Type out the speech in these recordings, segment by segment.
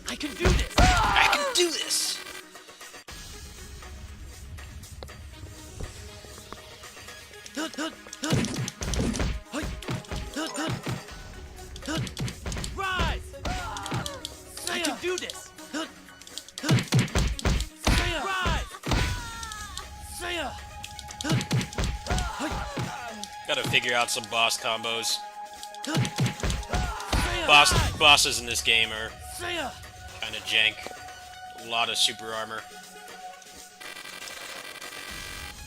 I can do this! I can do this! Rise! I can do this! Rise! Gotta figure out some boss combos. Bosses in this game are kind of jank. A lot of super armor.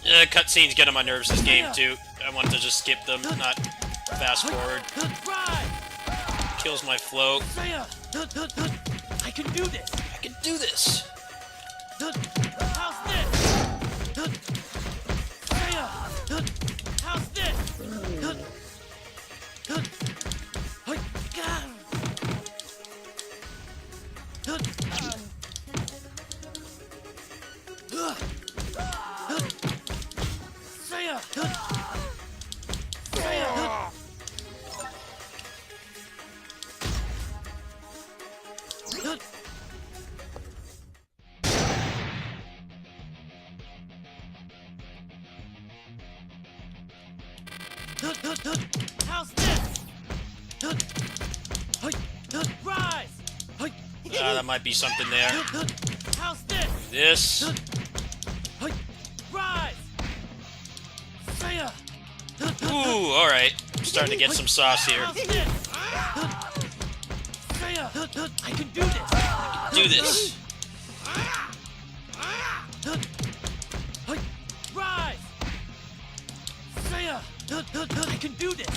Cutscenes get on my nerves this game too. I want to just skip them, not fast forward. Kills my flow. I can do this! I can do this! How's this? How's this? How's this? Rise! That might be something there. How's this? This. Rise! Ooh, alright. Starting to get some sauce here. How's this? I can do this! Do this. Rise! I can do this!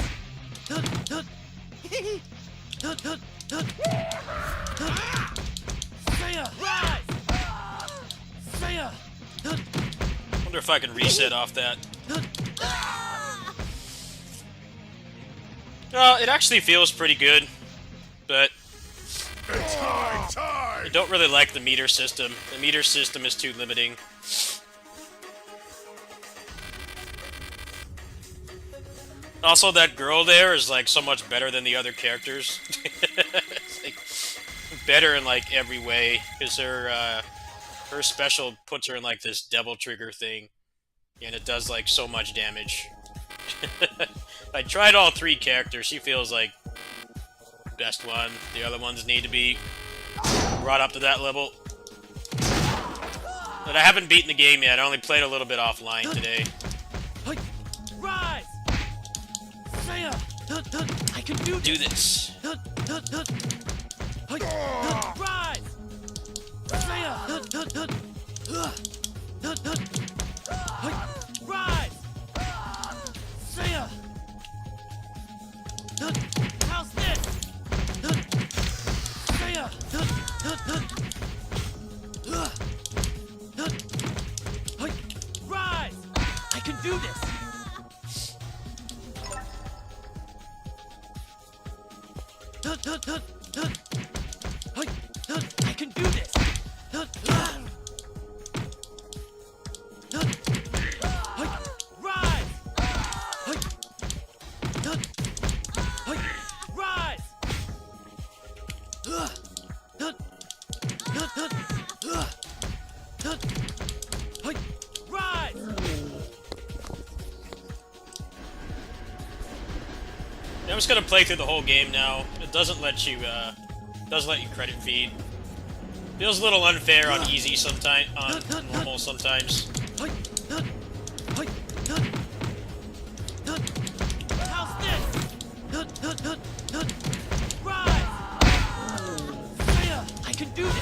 Rise! Wonder if I can reset off that. Well, it actually feels pretty good, but I don't really like the meter system. The meter system is too limiting. Also, that girl there is like so much better than the other characters. It's like better in like every way, because her special puts her in like this devil trigger thing, and it does like so much damage. I tried all three characters. She feels like best one. The other ones need to be brought up to that level. But I haven't beaten the game yet. I only played a little bit offline today. Rise! I can do this. Rise! Rise! How's this? Rise! I'm just gonna play through the whole game now. It doesn't let you credit feed. Feels a little unfair on easy sometimes, on normal sometimes. How's this? Rise! I can do this!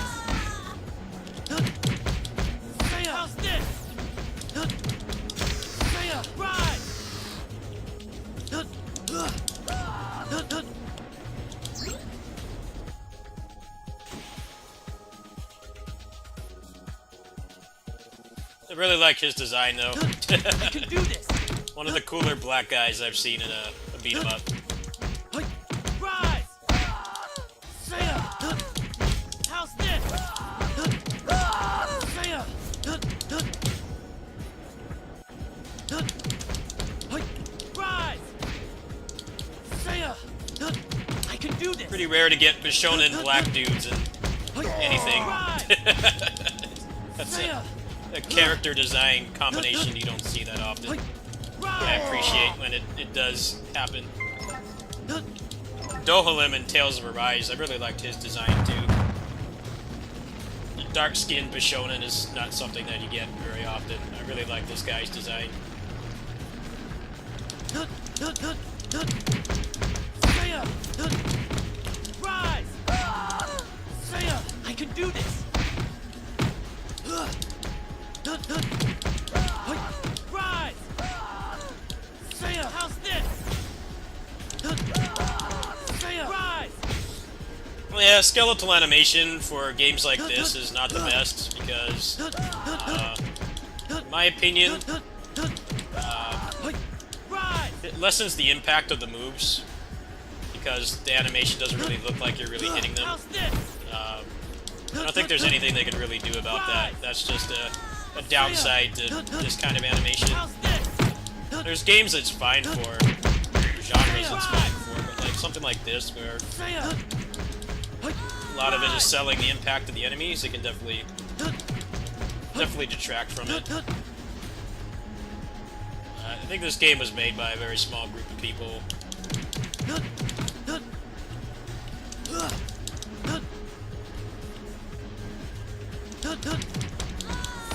How's this? Rise! I really like his design though. I can do this! One of the cooler black guys I've seen in a beat 'em up. Rise! How's this? Rise! I can do this! Pretty rare to get Bishonen black dudes in anything. That's a character design combination you don't see that often. I appreciate when it does happen. Dohalim in Tales of Arise, I really liked his design too. Dark-skinned Bishonen is not something that you get very often. I really like this guy's design. Rise! I can do this! Rise! How's this? Rise! Well, yeah, skeletal animation for games like this is not the best because, in my opinion, it lessens the impact of the moves because the animation doesn't really look like you're really hitting them. I don't think there's anything they can really do about that. That's just a downside to this kind of animation. There's games it's fine for, genres it's fine for, but like something like this where a lot of it is selling the impact of the enemies, it can definitely detract from it. I think this game was made by a very small group of people.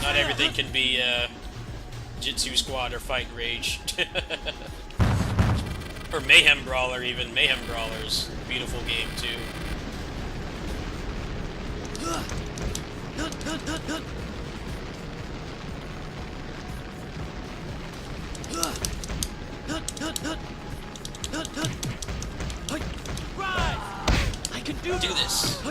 Not everything can be Jitsu Squad or Fight and Rage. Or Mayhem Brawler even. Mayhem Brawler's a beautiful game too. Rise! I can do this.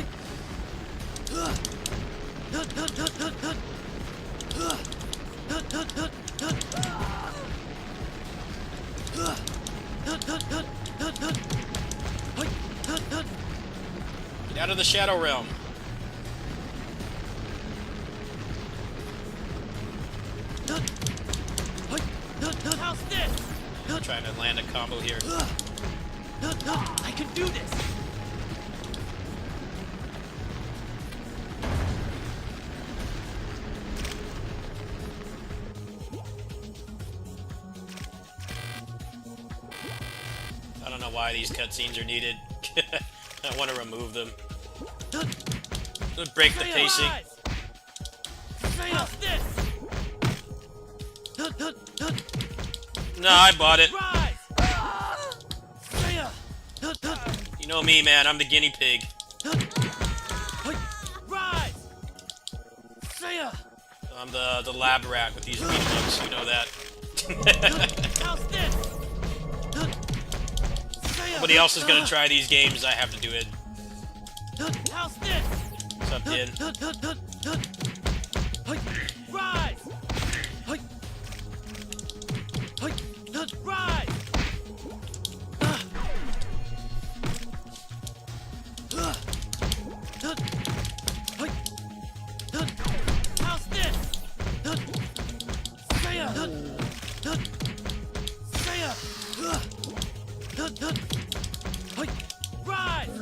Get out of the Shadow Realm. How's this? I'm trying to land a combo here. I can do this. I don't know why these cutscenes are needed. I want to remove them. It would break the pacing. How's this? No, I bought it. Rise! You know me, man. I'm the guinea pig. Rise! I'm the lab rat with these beat-em-ups. You know that. How's this? Nobody else is gonna try these games. I have to do it. How's this? What's up, Din? Rise! Rise! How's this? Rise!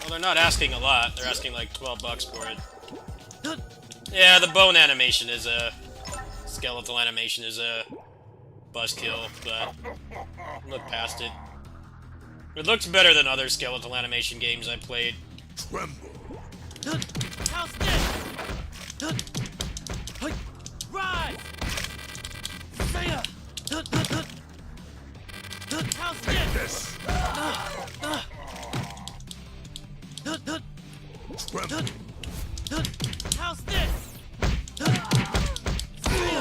Well, they're not asking a lot. They're asking like $12 for it. Yeah, the bone animation is a... skeletal animation is a buzzkill, but look past it. It looks better than other skeletal animation games I played. Tremble. How's this? Rise! Saya! How's this? Tremble. How's this?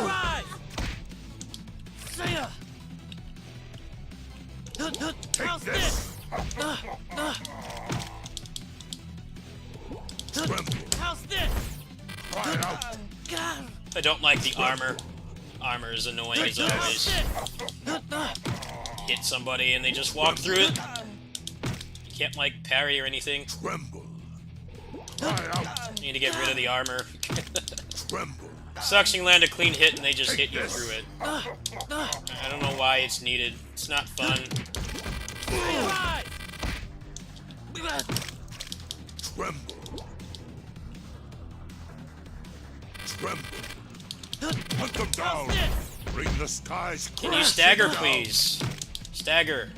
Rise! Saya! How's this? How's this? I don't like the armor. Armor is annoying as always. Hit somebody and they just walk through it. You can't like parry or anything. You need to get rid of the armor. Sucks you land a clean hit and they just hit you through it. I don't know why it's needed. It's not fun. Hunt them down. Bring the skies. Can you stagger, please? Stagger.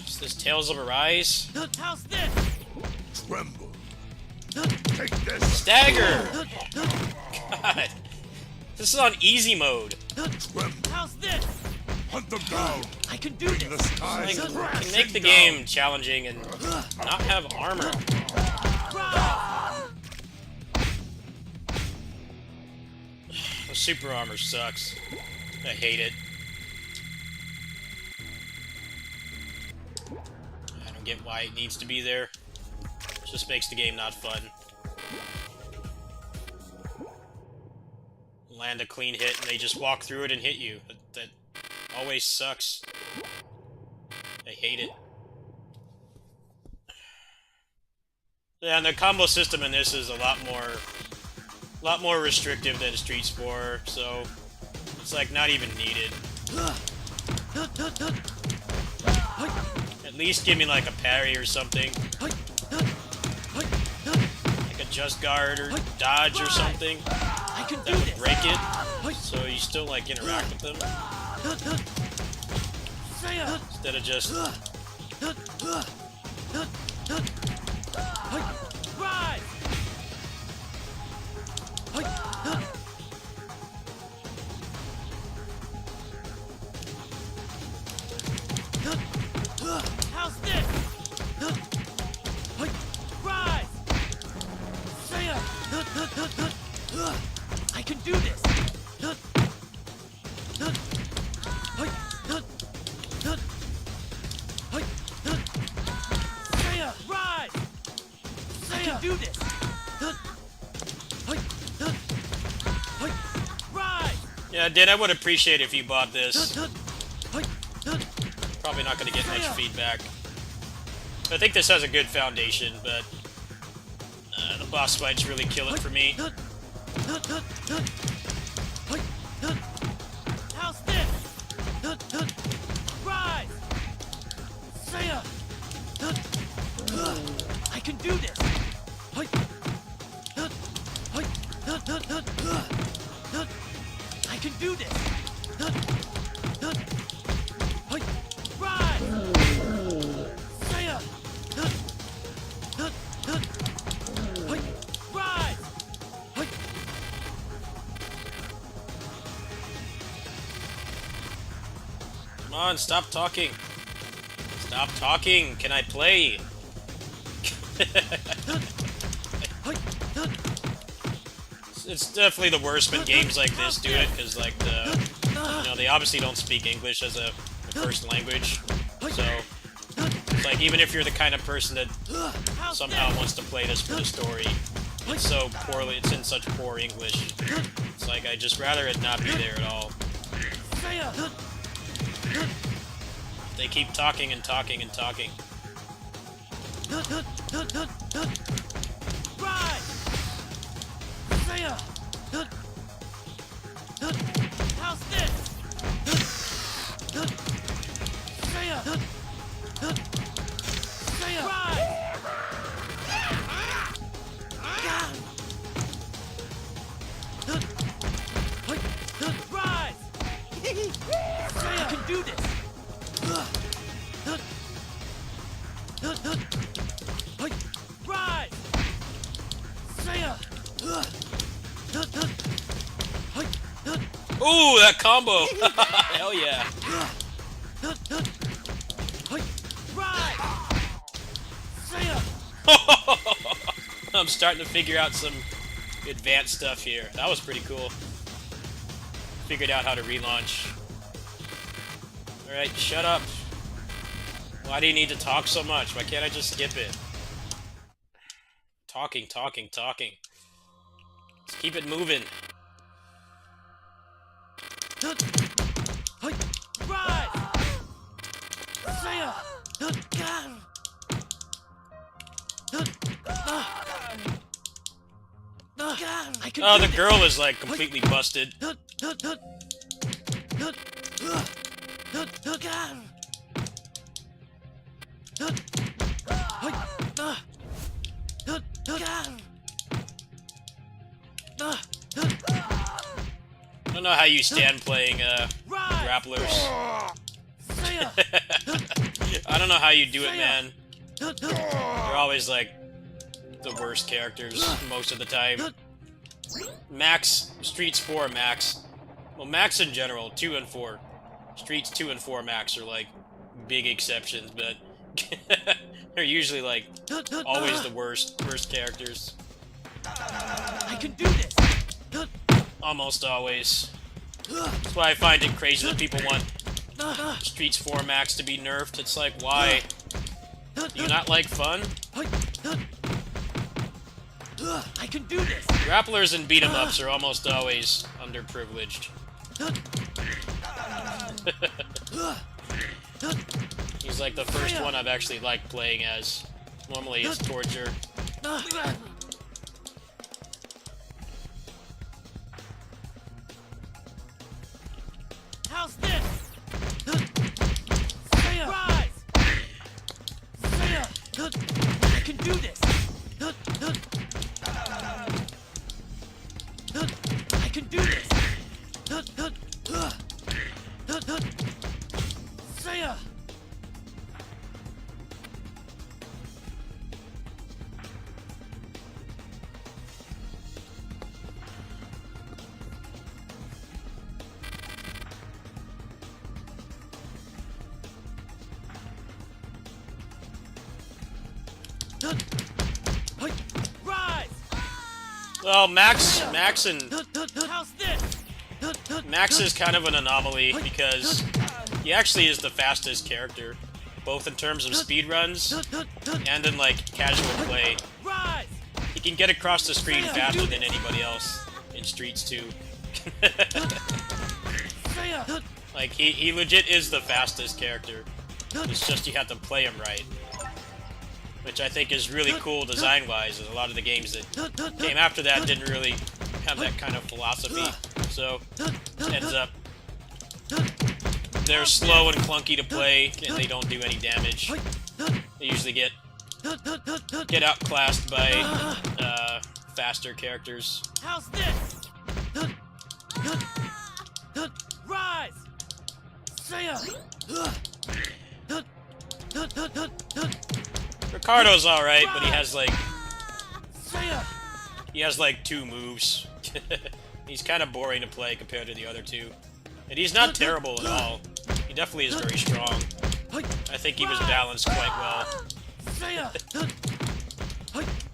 Is this Tales of Arise? How's this? Tremble. Take this. Stagger! God. This is on easy mode. How's this? Hunt them down. I can do this. Like, can make the game challenging and not have armor. The super armor sucks. I hate it. I don't get why it needs to be there. It just makes the game not fun. Land a clean hit and they just walk through it and hit you. That always sucks. I hate it. Yeah, and the combo system in this is a lot more restrictive than Street Spore, so it's like not even needed. At least give me like a parry or something. Like a just guard or dodge or something. That would break it, so you still like interact with them. Instead of just... How's this? Rise! Saya! I can do this! Saya! Rise! I can do this! Rise! Yeah, Dan, I would appreciate if you bought this. Probably not going to get much feedback. I think this has a good foundation, but the boss fights really kill it for me. How's this? Rise! Saya! I can do this! I can do this! Rise! Saya! Rise! Come on, stop talking. Stop talking. Can I play? It's definitely the worst when games like this do it, because like they obviously don't speak English as a first language. So it's like even if you're the kind of person that somehow wants to play this for the story, it's in such poor English. It's like I'd just rather it not be there at all. They keep talking and talking and talking. Rise! Saya! How's this? Saya! Saya! Ooh, that combo! Hell yeah! I'm starting to figure out some advanced stuff here. That was pretty cool. Figured out how to relaunch. Alright, shut up. Why do you need to talk so much? Why can't I just skip it? Talking. Let's keep it moving. Oh, the girl is like completely busted. I don't know how you stand playing grapplers. I don't know how you do it, man. They're always like the worst characters most of the time. Max, Streets 4 Max. Well, Max in general, 2 and 4. Streets 2 and 4 Max are like big exceptions, but they're usually like always the worst characters. I can do this. Almost always. That's why I find it crazy that people want Streets 4 Max to be nerfed. It's like, why? Do you not like fun? I can do this. Grapplers and beat-em-ups are almost always underprivileged. He's like the first one I've actually liked playing as. Normally it's torture. How's this? Rise! I can do this. I can do this. Rise! Well, Max and How's this? Max is kind of an anomaly because he actually is the fastest character, both in terms of speedruns and in like casual play. Rise! He can get across the screen faster than anybody else in Streets 2. Like he legit is the fastest character. It's just you have to play him right. Which I think is really cool design-wise, and a lot of the games that came after that didn't really have that kind of philosophy. So, it ends up they're slow and clunky to play, and they don't do any damage. They usually get outclassed by faster characters. How's this? Rise! Ricardo's alright, but he has like 2 moves. He's kind of boring to play compared to the other 2. And he's not terrible at all. He definitely is very strong. I think he was balanced quite well.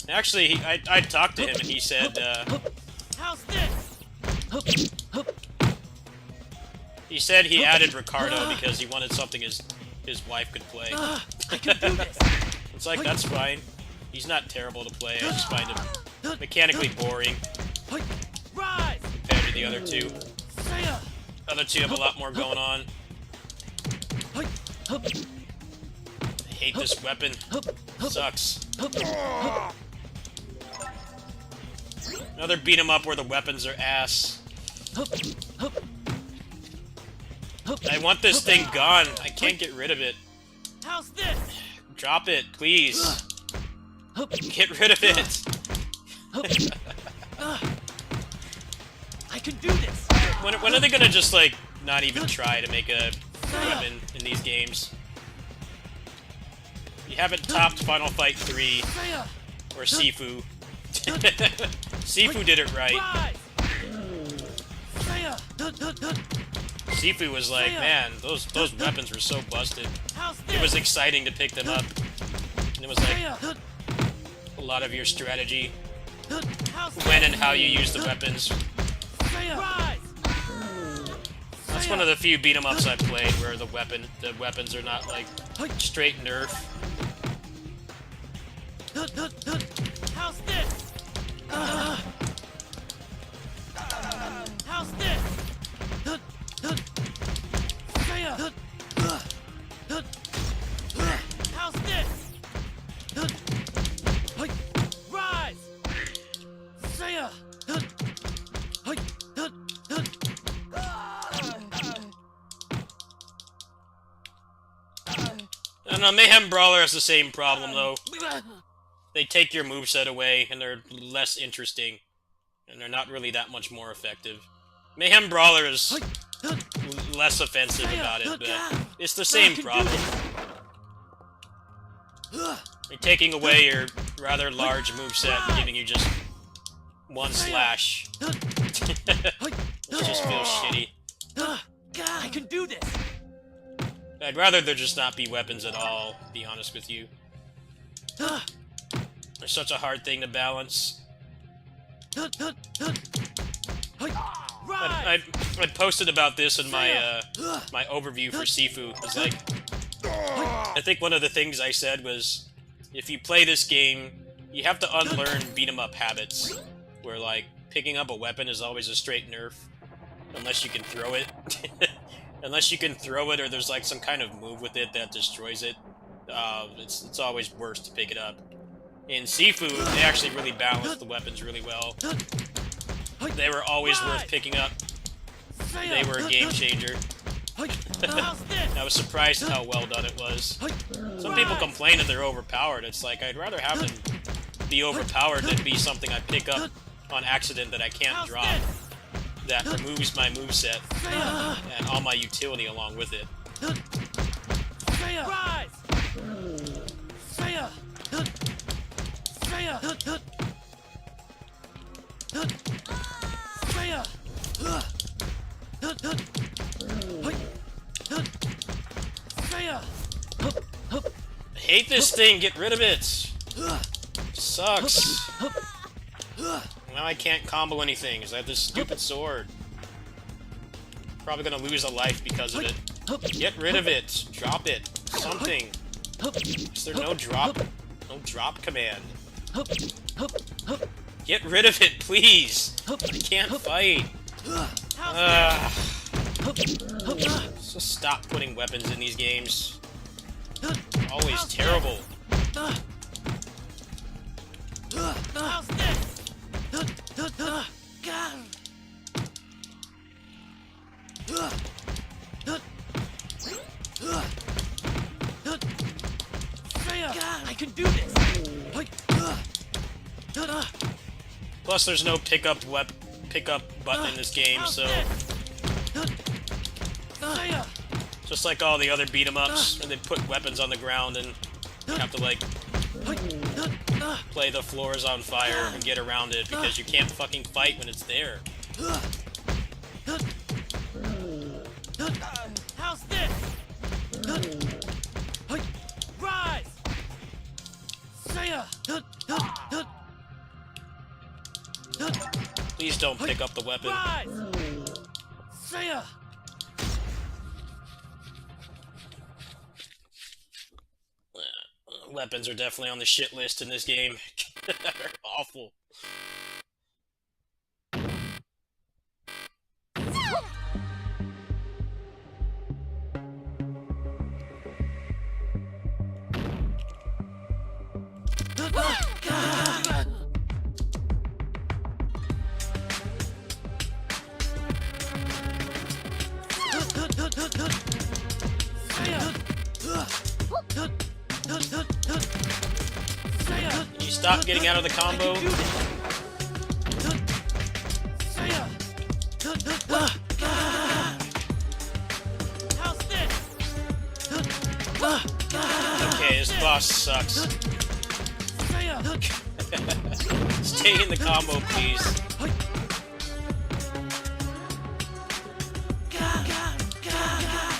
Actually, I talked to him and he said, How's this? he said he added Ricardo because he wanted something his wife could play. I can do this. It's like, that's fine. He's not terrible to play, I just find him mechanically boring Rise! compared to the other 2. The other 2 have a lot more going on. I hate this weapon. Sucks. Another beat 'em up where the weapons are ass. I want this thing gone. I can't get rid of it. How's this? Drop it, please. Get rid of it. I can do this. When are they gonna just, like, not even try to make a weapon in these games? You haven't topped Final Fight 3 or Sifu. Sifu did it right. Sifu was like, man, those weapons were so busted. It was exciting to pick them up. And it was like a lot of your strategy, when and how you use the weapons. That's one of the few beat 'em ups I played where the weapons are not like straight nerf. How's this? How's this? How's this? Rise! And Mayhem Brawler has the same problem though. They take your moveset away and they're less interesting. And they're not really that much more effective. Mayhem Brawler is less offensive about it, but it's the same problem. They're taking away your rather large moveset and giving you just one slash. It just feels shitty. I can do this! I'd rather there just not be weapons at all, to be honest with you. They're such a hard thing to balance. I posted about this in my my overview for Sifu. It's like, I think one of the things I said was, if you play this game, you have to unlearn beat-em-up habits, where like picking up a weapon is always a straight nerf, unless you can throw it. Unless you can throw it, or there's like some kind of move with it that destroys it, it's always worse to pick it up. In Sifu, they actually really balanced the weapons really well. They were always worth picking up. They were a game changer. I was surprised at how well done it was. Some people complain that they're overpowered. It's like, I'd rather have them be overpowered than be something I pick up on accident that I can't drop, that removes my moveset and all my utility along with it. I hate this thing, get rid of it! Sucks. Now I can't combo anything, is that this stupid sword? Probably gonna lose a life because of it. Get rid of it! Drop it! Something! Is there no drop? No drop command? Get rid of it, please! I can't fight! Just stop putting weapons in these games. Always terrible. I can do this. Plus, there's no pickup button in this game, so just like all the other beat 'em ups, and they put weapons on the ground, and you have to like play the floors on fire and get around it because you can't fucking fight when it's there. How's this? Rise! Please don't pick up the weapon. Weapons are definitely on the shit list in this game. They're awful. Can you stop getting out of the combo? Okay, this boss sucks. Stay in the combo, please.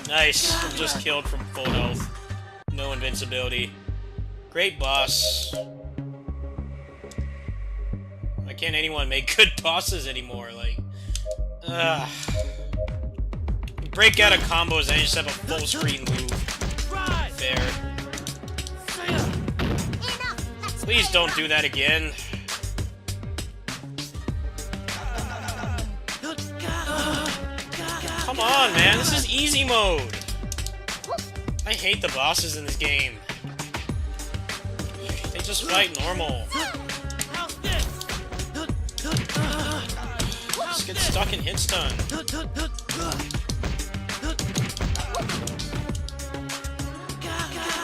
Nice. I'm just killed from full health. No invincibility. Great boss. Why can't anyone make good bosses anymore? Like, break out of combos and you just have a full screen move. There. Please don't do that again. Come on, man. This is easy mode. I hate the bosses in this game. They just fight normal. Just get stuck in hit stun.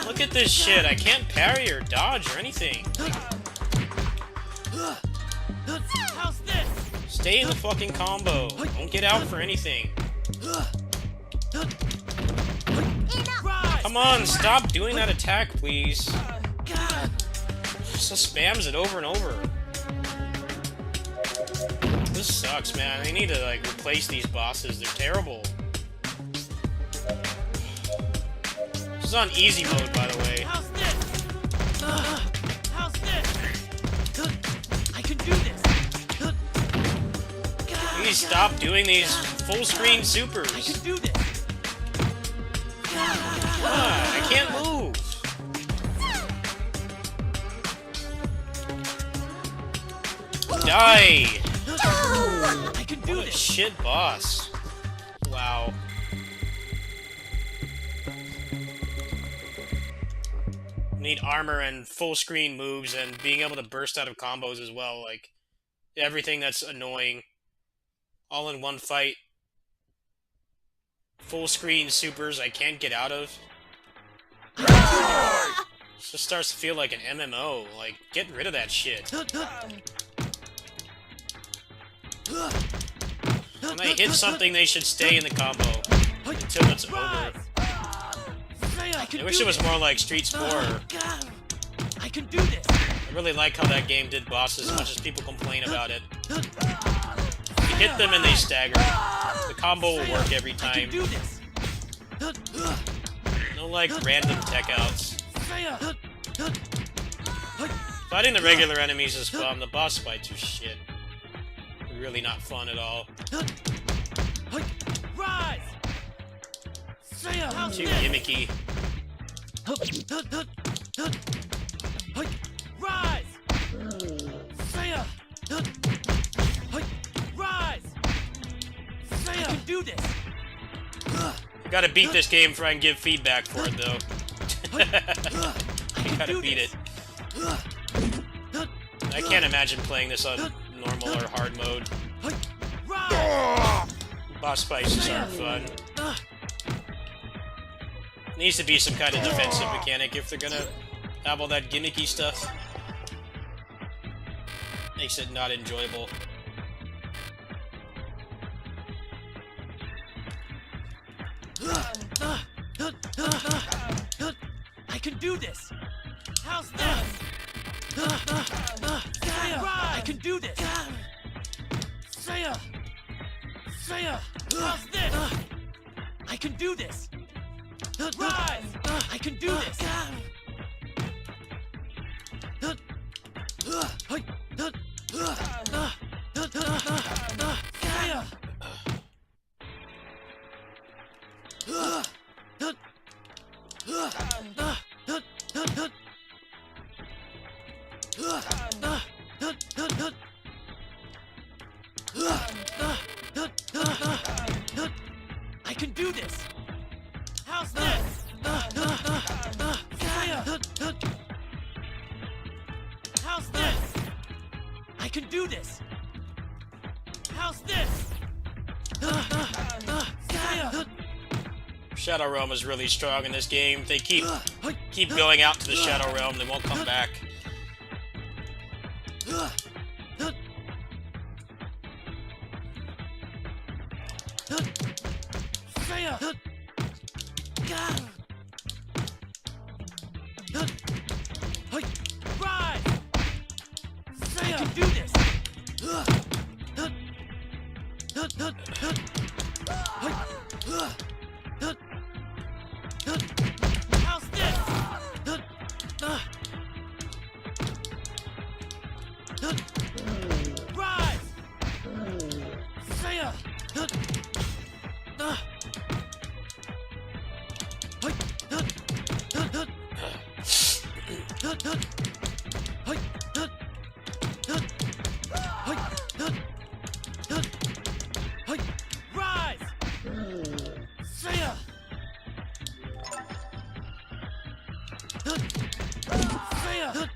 Look at this shit. I can't parry or dodge or anything. Stay in the fucking combo. Don't get out for anything. Come on, stop doing that attack, please. Just spams it over and over. This sucks, man. They need to, like, replace these bosses. They're terrible. This is on easy mode, by the way. I can do this. Please stop doing these full-screen supers. I can do this. I can't move. Die! I can do What a this. shit boss. Wow. Need armor and full-screen moves and being able to burst out of combos as well. Like, everything that's annoying. All in one fight. Full-screen supers I can't get out of. It just starts to feel like an MMO. Like, get rid of that shit. When I hit something, they should stay in the combo until it's over. I wish it was more like Street Sport. I can do this. I really like how that game did bosses as much as people complain about it. You hit them and they stagger. The combo will work every I time. can do this. No, like, random tech outs. Fighting the regular enemies is fun. The boss fights are shit. They're really not fun at all. Rise. Too gimmicky. Rise. Rise. I can do this. I gotta beat this game before I can give feedback for it, though. I gotta beat it. I can't imagine playing this on normal or hard mode. Boss fights just aren't fun. Needs to be some kind of defensive mechanic if they're gonna have all that gimmicky stuff. Makes it not enjoyable. I can do this. How's this? I can do this. How's this? I can do this. Rise! I can do this. I can do this. How's this? How's this? I can do this. How's this? Shadow Realm is really strong in this game. They keep going out to the Shadow Realm. They won't come back. Rise! I can do this. Rise! Saya! Rise! Saya! Saya!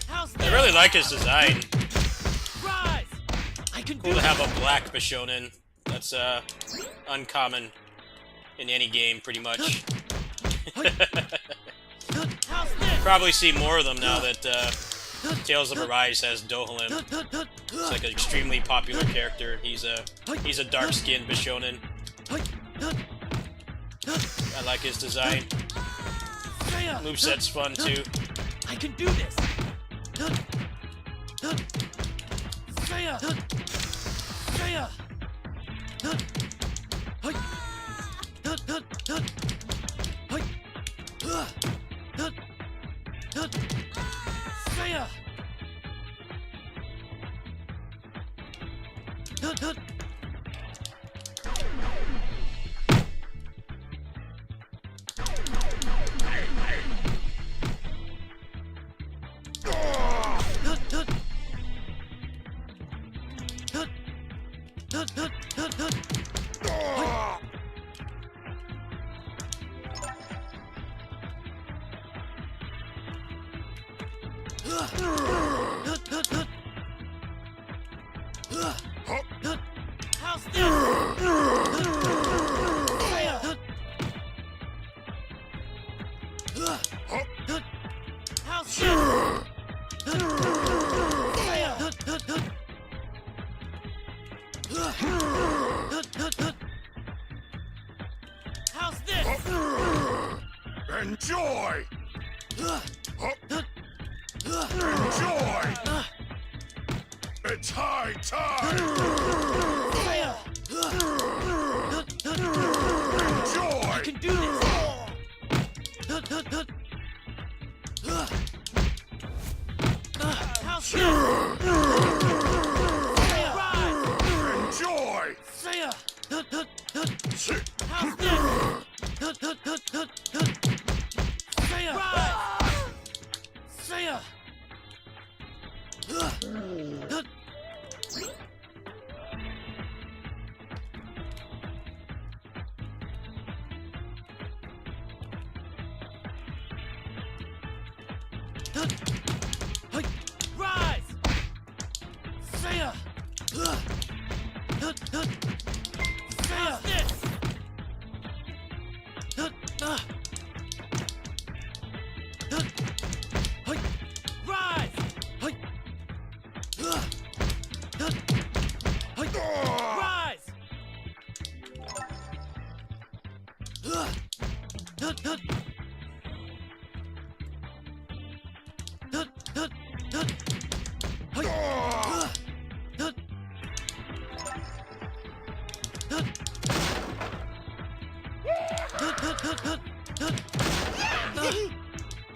How's I really like his design. Rise! I can Cool do to have a black Bishonen. That's uncommon in any game, pretty much. How's this? Probably see more of them now that Tales of Arise has Dohalim. It's like an extremely popular character. He's a dark-skinned Bishonen. I like his design. Saya! Moveset's fun too. I can do this! Saya! Saya! Saya! How's this? Saya! How's this? How's this? Enjoy! Enjoy! It's high time! Enjoy! I can do this! How's this? Enjoy! Saya! How's this? Saya! Saya! Rise! Saya! How's this? Rise! Rise!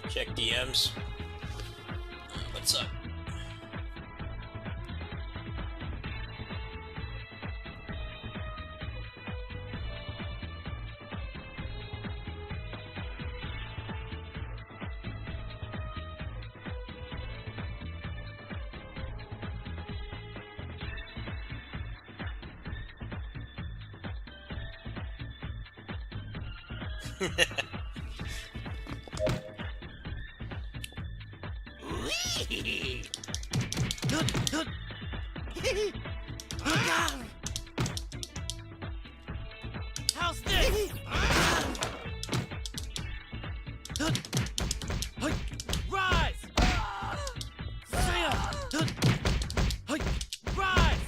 Check DMs. What's up? How's this? Rise! Saya! Rise!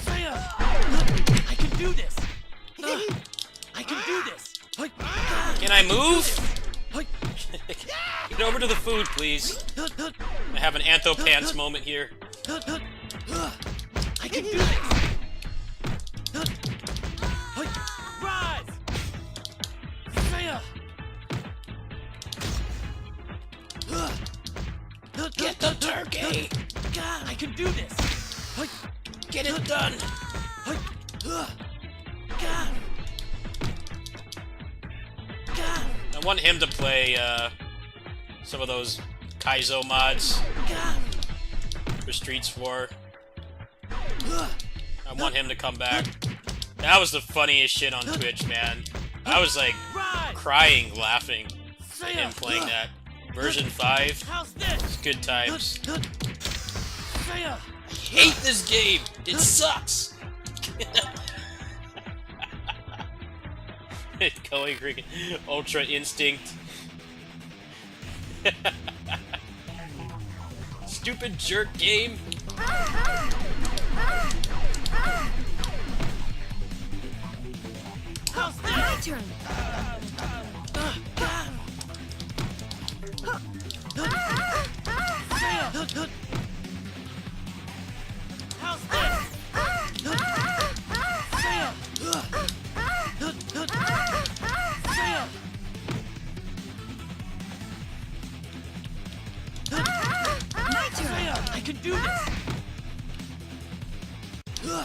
Saya! I can do this! I can do this! Can I move? Get over to the food, please. I have an Anthopants moment here. I can do this! Rise! Saya! Get the turkey! God, I can do this! Get it done! God! I want him to play some of those Kaizo mods for Streets 4. I want him to come back. That was the funniest shit on Twitch, man. I was like crying, laughing at him playing that. Version 5. How's this? It's good times. Saya! I hate this game! It sucks! Going freaking Ultra Instinct. Stupid jerk game. How's this? My turn. Saya! How's this? Saya! Saya! My turn. Saya! I can do this! Saya!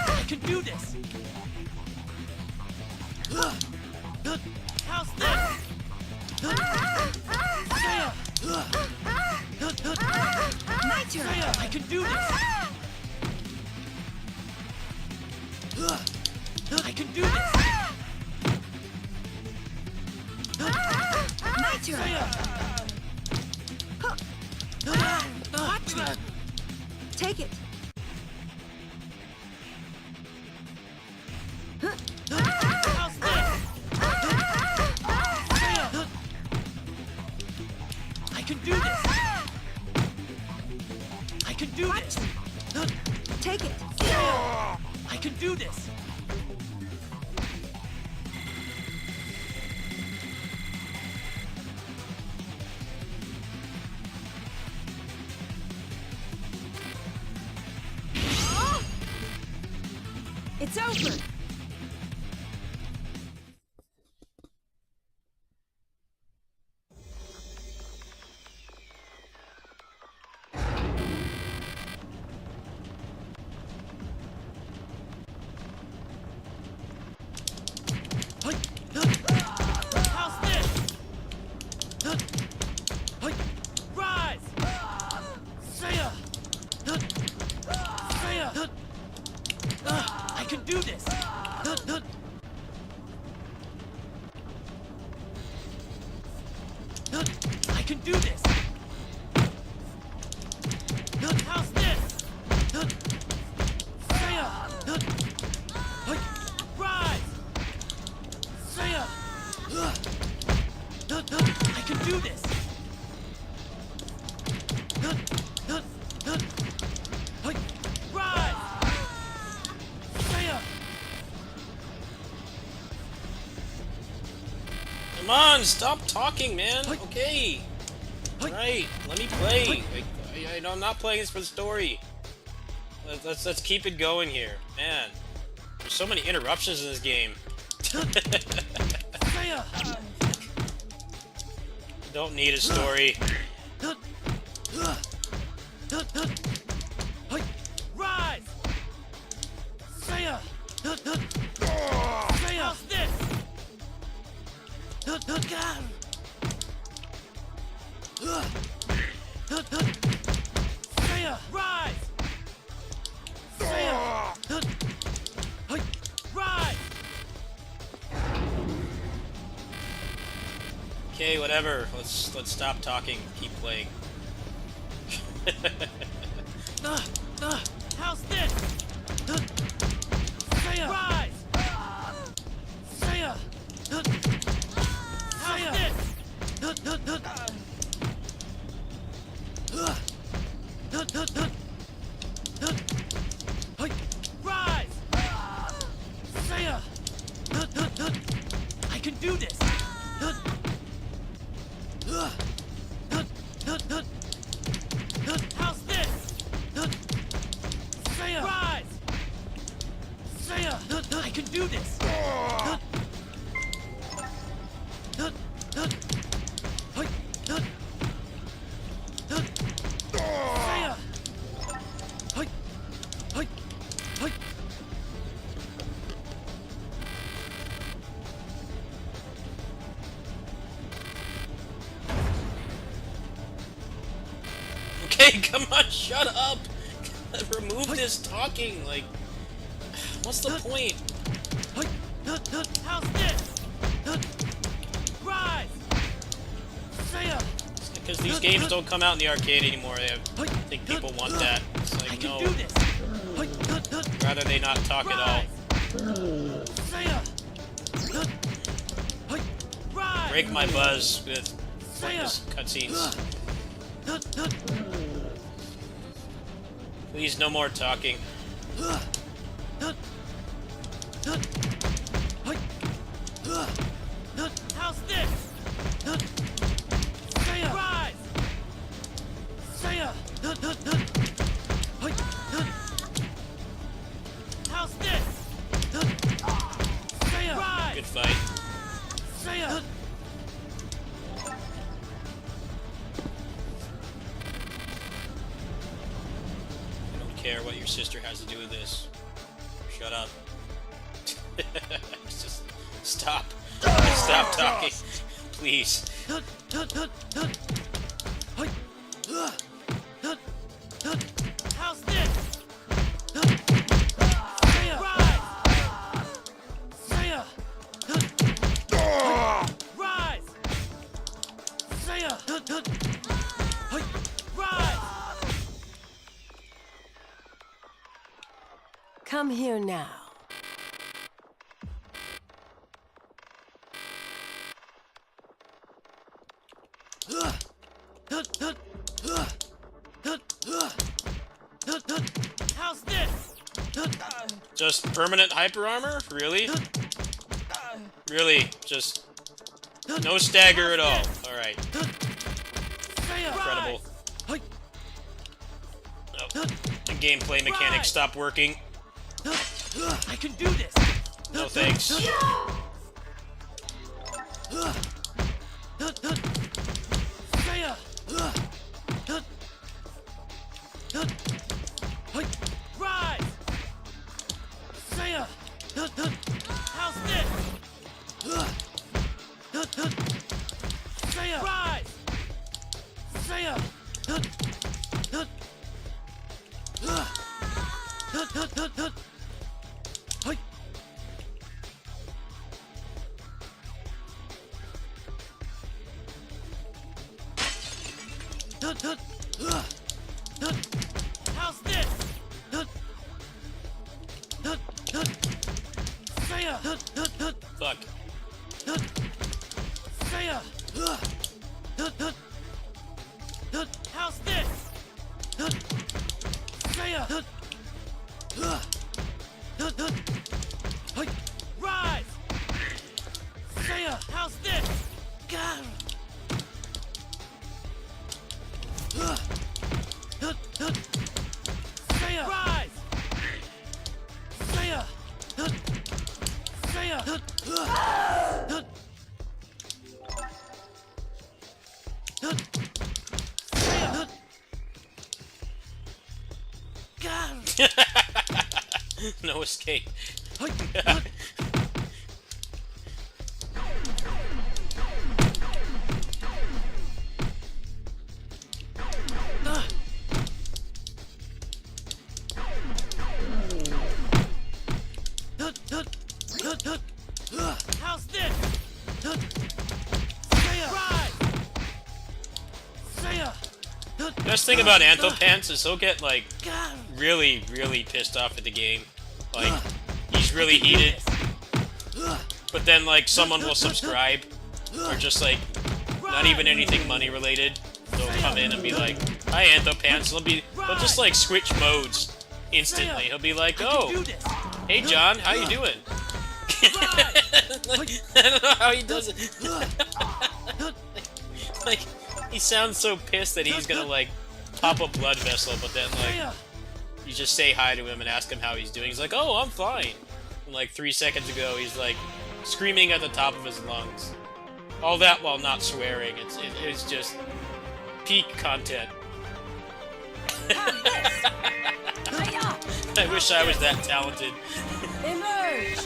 I can do this! How's this? Saya! My turn. Saya! I can do this! I can do this! My turn. Saya! Watch me. Take it. How's this? Saya! I can do this! I can do Watch this! me. Take it. I can do this! It's over. How's this? Rise! Saya! Saya! I can do this! I can do this! How's this? Saya! Rise! Saya! I can do this! Rise! Saya! Come on, stop talking, man. Okay. Right, let me play. I'm not playing this for the story. Let's keep it going here, man. There's so many interruptions in this game. Saya! Don't need a story. Rise! Saya! Saya! How's this? Saya! Rise! Saya! Rise! Okay, whatever. Let's stop talking. Keep playing. How's this? Saya! Rise! Saya! How's this? Rise! do this. How's this? Rise! I can do this. Okay, come on, shut up! Remove this talking, like... What's the point? How's this? Rise! Because these games don't come out in the arcade anymore. I think people want that. It's I like, can no, do this. rather they not talk at all. Rise! Break my buzz with pointless cutscenes. Please, no more talking. How's this? Rise! How's this? Rise! Good fight. I don't care what your sister has to do with this. Shut up. Just stop. Stop talking. Please. How's this? Rise! Rise! Come here now. How's this? Just permanent hyper armor? Really? Really? Just no stagger at all. Alright. Incredible. Oh, the gameplay mechanics stopped working. I can do this. No thanks. Rise! How's this? Rise! How's this? Fuck. How's this? Rise! How's this? Rise! No escape. How's this? Rise! Best thing about Anthopants is he'll get like really, really pissed off at the game. Like he's really heated, but then like someone will subscribe, or just like not even anything money related. They'll come in and be like, "Hi, Anthopants." They'll just like switch modes instantly. He'll be like, "Oh, hey John, how you doing?" Like, I don't know how he does it. Like, he sounds so pissed that he's gonna, like, pop a blood vessel, but then, like, you just say hi to him and ask him how he's doing. He's like, oh, I'm fine. And, like, 3 seconds ago, he's, like, screaming at the top of his lungs. All that while not swearing. It's just peak content. I wish I was that talented. Emerge.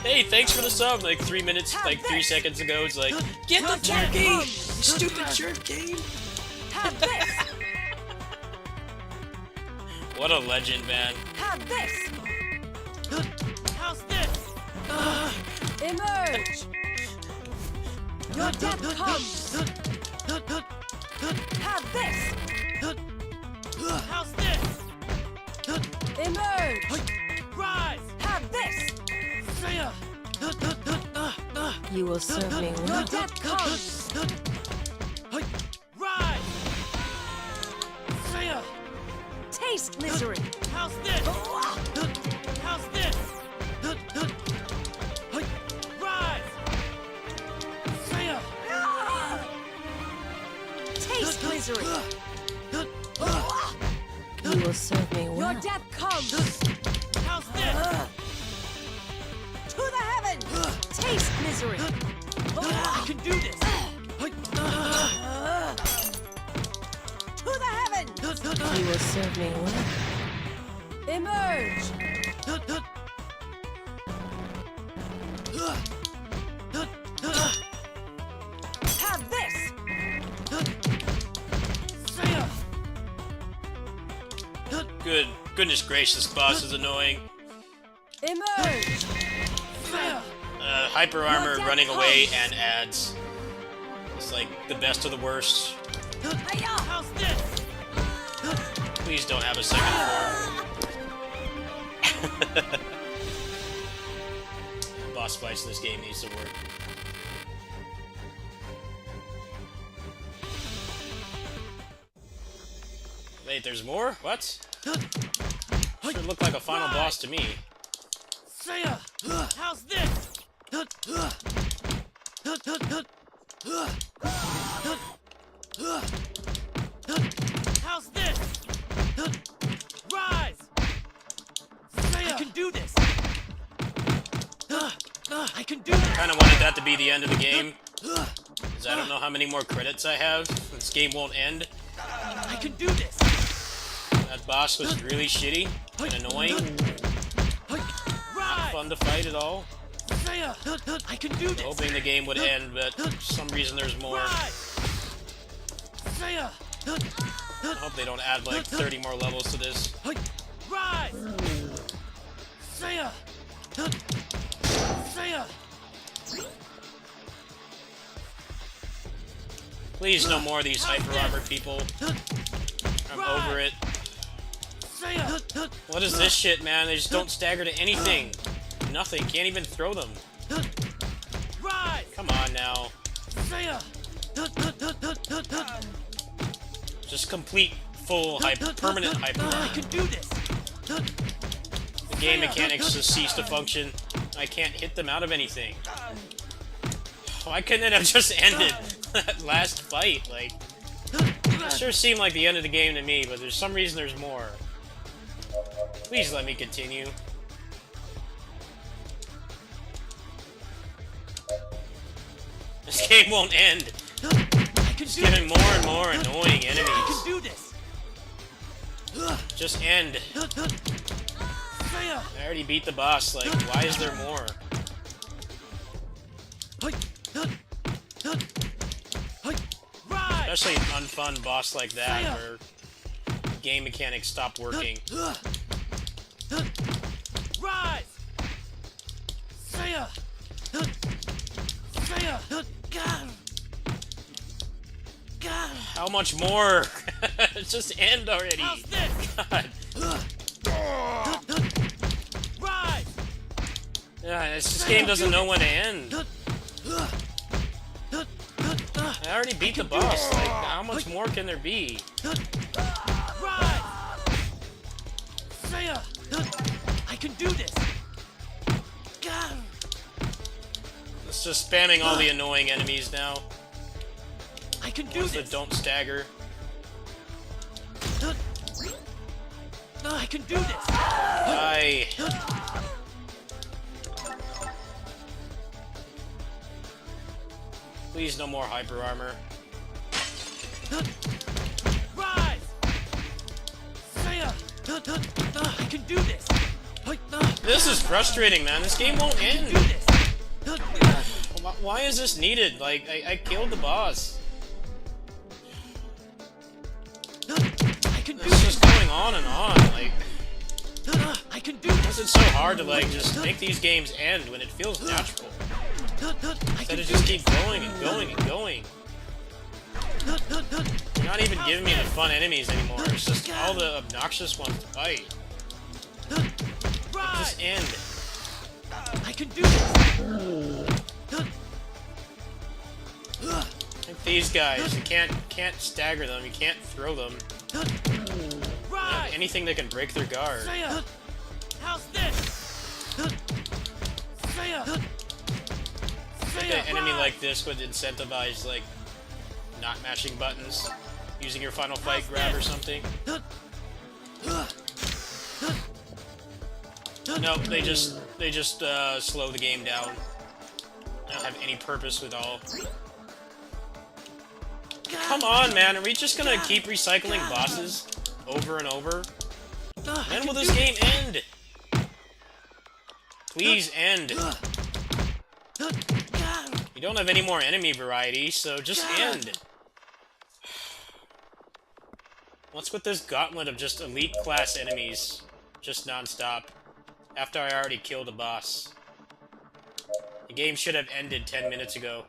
Hey, thanks for the sub. Like 3 minutes, like 3 seconds ago, it's like, get the jerky, you stupid jerky. Have this. What a legend, man. Have this. How's this? Emerge. Your death comes. Have this. How's this? Emerge. Rise! Have this. Saya! You will serve me. Your death comes. Rise! Saya! Taste misery. How's this? How's this? Rise! Saya! Taste misery. You will serve me well. Your death comes. How's this? To the heavens. Taste misery. I can do this! To the heavens. You will serve me well. Emerge. Have this. Saya! Goodness gracious, boss is annoying. Emerge. Saya! Hyper armor running away and ads. It's like the best of the worst. How's this? Please don't have a second form. Boss fights in this game needs to work. Wait, there's more? What? Sure looked like a final boss to me. Saya! How's this? How's this? Rise! I can do this! I can do this! Kinda wanted that to be the end of the game. Because I don't know how many more credits I have. This game won't end. I can do this! That boss was really shitty and annoying. Not fun to fight at all. Saya! I can do this! Hoping the game would end, but for some reason there's more. Saya! I hope they don't add like 30 more levels to this. Rise! Saya! Saya! Please, no more of these hyper armored people. I'm over it. Saya! What is this shit, man? They just don't stagger to anything. Nothing. Can't even throw them. Rise! Come on now. Saya! Just complete, full, permanent hyper I armor. can do this! The game mechanics just cease to function. I can't hit them out of anything. Why couldn't it have just ended that last fight? Like, it sure seemed like the end of the game to me, but there's some reason there's more. Please let me continue. This game won't end. I can It's do getting this! more and more annoying I enemies. can do this! Just end. Saya! I already beat the boss, like, why is there more? Rise! Especially an unfun boss like that, where game mechanics stop working. Rise! Saya! Saya! God! God! How much more? Just end already. How's this? God. Rise! Yeah, this game doesn't know when to end. I already beat the boss. Like, how much more can there be? Rise! Saya! I can do this! God! It's just spamming all the annoying enemies now. I can do Ones this. that don't stagger. I can do this. Die. Please, no more hyper armor. Rise. I can do this. This is frustrating, man. This game won't Do end. this. Why is this needed? Like, I killed the boss. I can do It's this. just going on and on. Like, I can do why this. is it so hard to, like, just make these games end when it feels natural? I Instead can of do just this. keep going and going and going. You're not even giving me the fun enemies anymore. It's just all the obnoxious ones to fight. Rise. Just end. I can do this. Like these guys, you can't stagger them, you can't throw them. You don't have Rise. anything that can break their guard. How's this? An enemy like this would incentivize, like, not mashing buttons, using your final fight grab or something. Nope, they just slow the game down. They don't have any purpose at all. Come on, man, are we just gonna keep recycling bosses over and over? When will this game end? Please end. You don't have any more enemy variety, so just end. What's with this gauntlet of just elite class enemies? Just non-stop. After I already killed a boss. The game should have ended 10 minutes ago.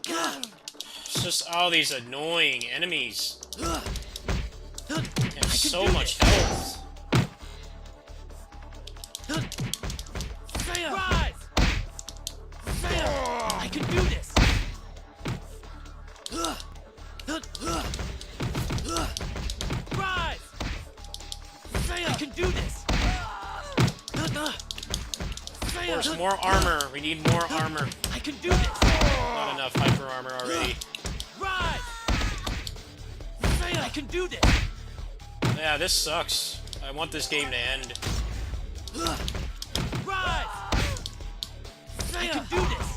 It's just all these annoying enemies. And so much health. Rise. I can do this. Rise. I can do this. Of course, more armor. We need more armor. I can do this. Not enough hyper armor already. Rise. I can do this. Yeah, this sucks. I want this game to end. Rise. I can do this.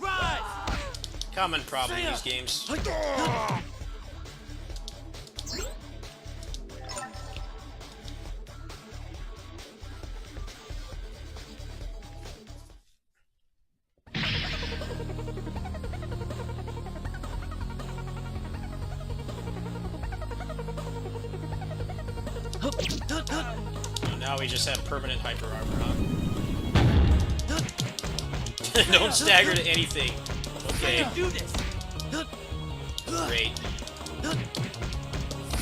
Rise. Common problem in these games. So now we just have permanent hyper armor, huh? Don't stagger to anything. I Okay, can do this. great.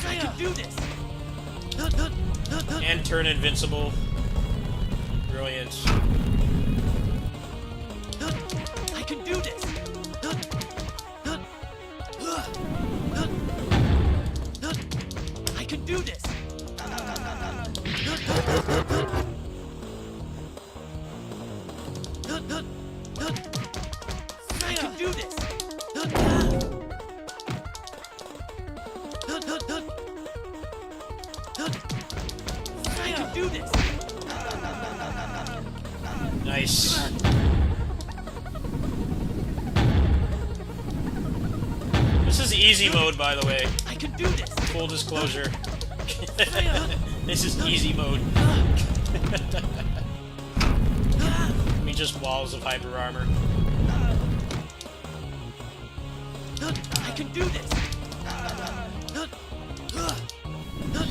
I can do this. And turn invincible. Brilliant. I can do this. I can do this. I can do this. I can do this. Nice. This is easy mode, by the way. I can do this. Full disclosure. This is easy mode. I mean, just walls of hyper armor. I can do this.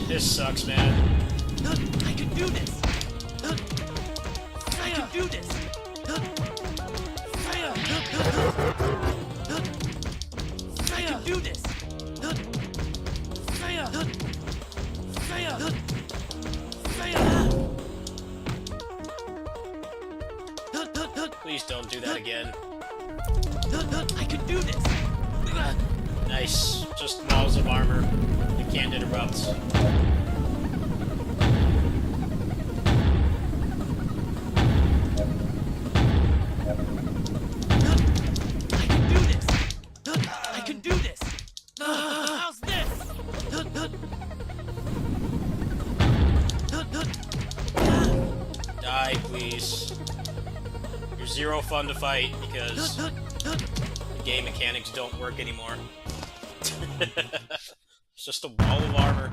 This sucks, man. I can do this. I can do this. I can do this. Please don't do that again. I can do this. Nice. Just walls of armor. You can't interrupt. I can do this! How's this? Die, please. You're zero fun to fight because the game mechanics don't work anymore. It's just a wall of armor.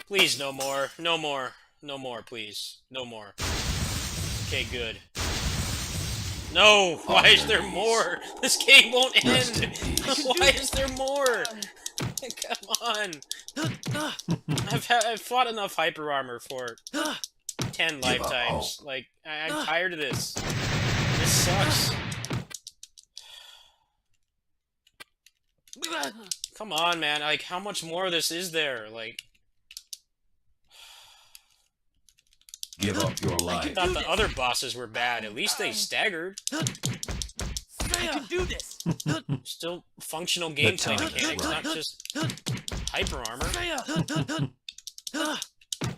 Please, no more. No more. No more, please. No more. Okay, good. No! Why is there more? This game won't end! Why is there more? Come on! I've fought enough hyper armor for 10 lifetimes. Like, I'm tired of this. This sucks. Come on, man. Like, how much more of this is there? Like... Give up your I life. thought the other bosses were bad. At least they staggered. I can do this! Still functional gameplay mechanics, not just hyper armor.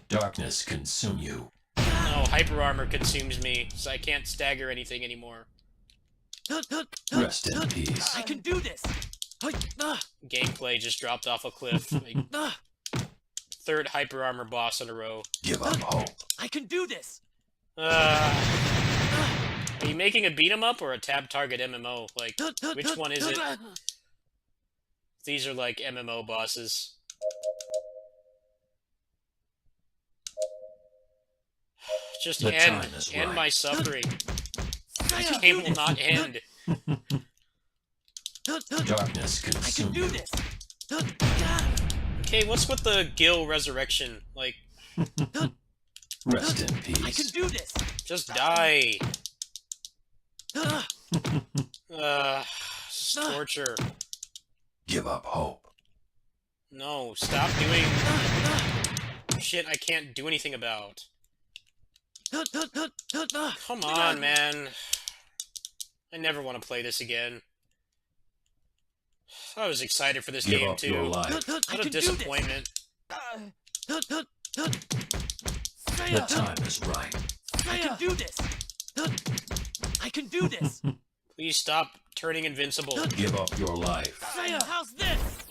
Darkness consume you. No, hyper armor consumes me, so I can't stagger anything anymore. Rest in peace. I can do this! Gameplay just dropped off a cliff. Like, third hyper armor boss in a row. Give up hope. I can do this! Are you making a beat 'em up or a tab target MMO? Like, which one is it? These are like MMO bosses. Just end my suffering. This game will not end. Darkness I can consume do you. this! Okay, what's with the Gil resurrection? Like, Rest in I can peace. do this! just die. This is torture. Give up hope. No, stop doing shit I can't do anything about. Come on, man. I never want to play this again. I was excited for this Give game, up your too. life. What a disappointment. The time is right. I can do this! I can do this! Please stop turning invincible. Give up your life. How's this?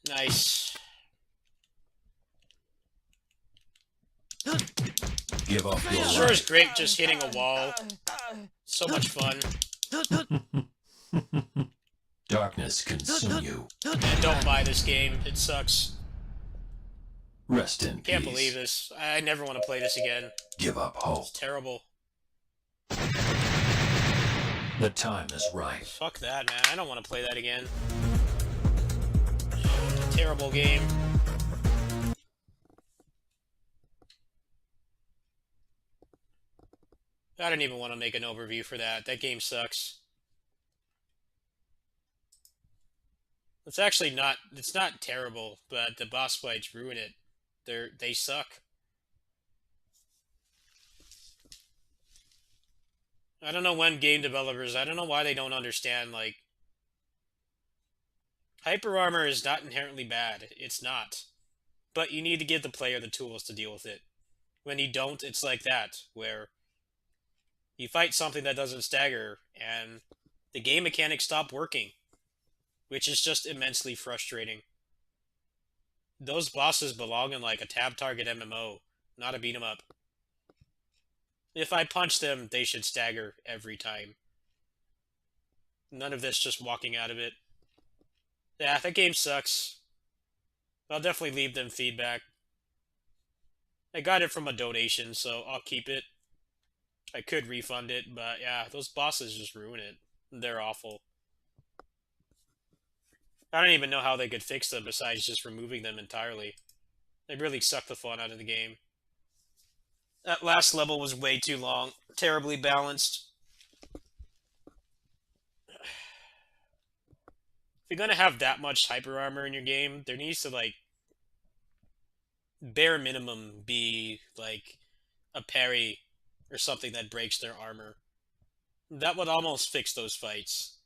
Nice. Give up your Sure is life. great just hitting a wall. So much fun. Darkness consume you. And don't buy this game. It sucks. Rest in peace. Can't believe this. I never want to play this again. Give up hope. It's terrible. The time is right. Fuck that, man. I don't want to play that again. Terrible game. I don't even want to make an overview for that. That game sucks. It's actually not, it's not terrible, but the boss fights ruin it. They suck. I don't know when game developers, I don't know why they don't understand, like, hyper armor is not inherently bad. It's not. But you need to give the player the tools to deal with it. When you don't, it's like that, where you fight something that doesn't stagger, and the game mechanics stop working, which is just immensely frustrating. Those bosses belong in like a tab target MMO, not a beat 'em up. If I punch them, they should stagger every time. None of this just walking out of it. Yeah, that game sucks. I'll definitely leave them feedback. I got it from a donation, so I'll keep it. I could refund it, but yeah, those bosses just ruin it. They're awful. I don't even know how they could fix them besides just removing them entirely. They really suck the fun out of the game. That last level was way too long. Terribly balanced. you're gonna have that much hyper armor in your game, there needs to like bare minimum be like a parry or something that breaks their armor. That would almost fix those fights.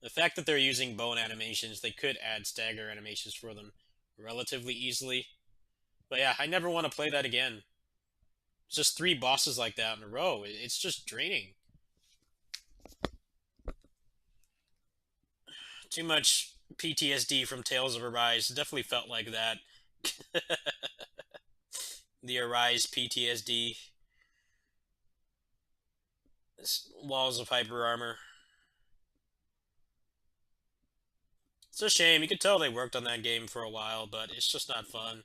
The fact that they're using bone animations, they could add stagger animations for them relatively easily. But yeah, I never want to play that again. It's just 3 bosses like that in a row. It's just draining. Too much PTSD from Tales of Arise. It definitely felt like that. The Arise PTSD. Walls of hyper armor. It's a shame. You could tell they worked on that game for a while, but it's just not fun.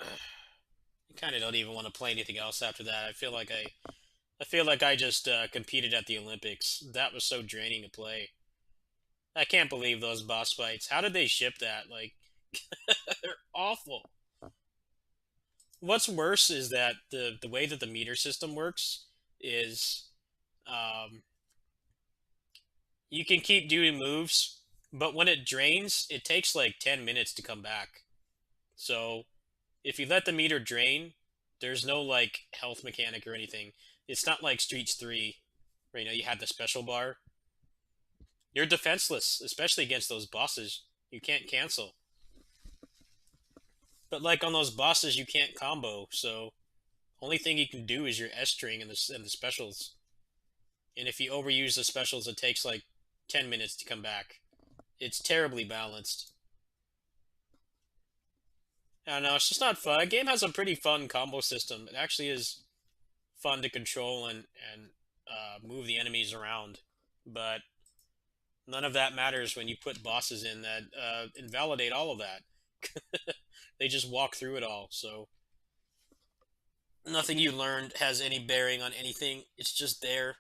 I kind of don't even want to play anything else after that. I feel like I just competed at the Olympics. That was so draining to play. I can't believe those boss fights. How did they ship that? Like, they're awful. What's worse is that the way that the meter system works is um, you can keep doing moves, but when it drains, it takes like 10 minutes to come back. So if you let the meter drain, there's no like health mechanic or anything. It's not like Streets 3, where you had the special bar. You're defenseless, especially against those bosses. You can't cancel. But like on those bosses, you can't combo, so only thing you can do is your S string and the specials. And if you overuse the specials, it takes like 10 minutes to come back. It's terribly balanced. I don't know, it's just not fun. The game has a pretty fun combo system. It actually is fun to control and move the enemies around. But none of that matters when you put bosses in that invalidate all of that. They just walk through it all, so nothing you learned has any bearing on anything. It's just there.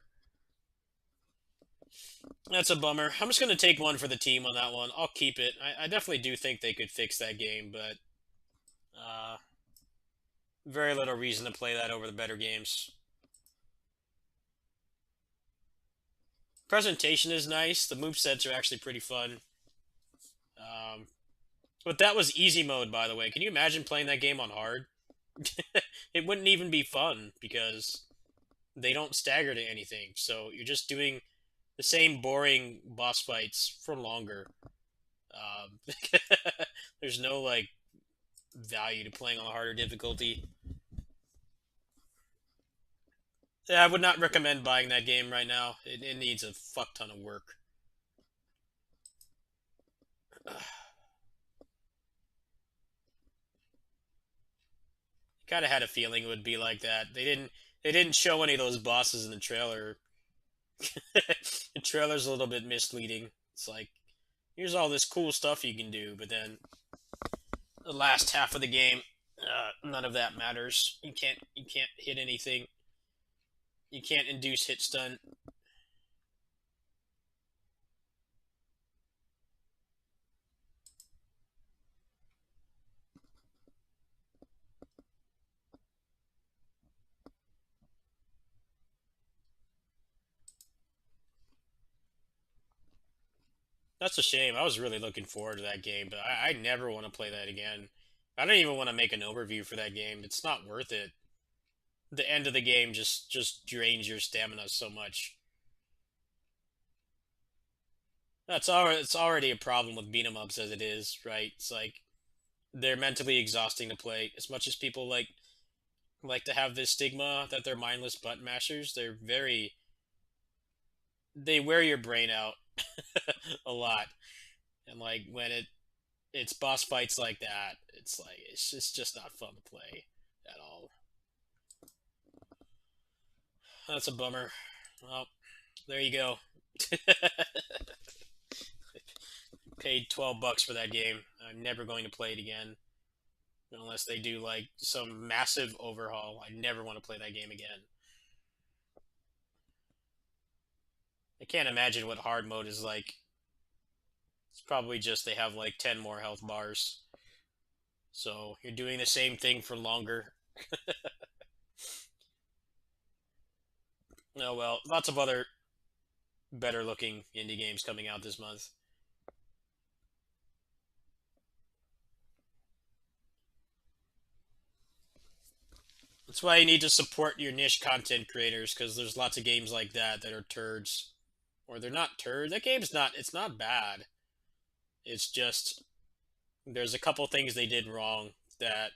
That's a bummer. I'm just going to take one for the team on that one. I'll keep it. I definitely do think they could fix that game, but uh, very little reason to play that over the better games. Presentation is nice. The movesets are actually pretty fun. But that was easy mode, by the way. Can you imagine playing that game on hard? It wouldn't even be fun because they don't stagger to anything. So you're just doing the same boring boss fights for longer. Um, there's no like value to playing on a harder difficulty. Yeah, I would not recommend buying that game right now. It needs a fuck ton of work. Kind of had a feeling it would be like that. They didn't show any of those bosses in the trailer. The trailer's a little bit misleading. It's like, here's all this cool stuff you can do, but then the last half of the game, none of that matters. You can't hit anything. You can't induce hit stun. That's a shame. I was really looking forward to that game, but I never want to play that again. I don't even want to make an overview for that game. It's not worth it. The end of the game just drains your stamina so much. It's already a problem with beat 'em ups as it is, right? It's like they're mentally exhausting to play. As much as people like to have this stigma that they're mindless button mashers, they wear your brain out a lot. And like when it's boss fights like that, it's like it's just not fun to play at all. That's a bummer. Well, there you go. Paid $12 for that game. I'm never going to play it again unless they do like some massive overhaul. I never want to play that game again. I can't imagine what hard mode is like. It's probably just they have like 10 more health bars. So you're doing the same thing for longer. Oh well, lots of other better looking indie games coming out this month. That's why you need to support your niche content creators, because there's lots of games like that that are turds. Or they're not turds. That game's not, it's not bad. It's just, there's a couple things they did wrong that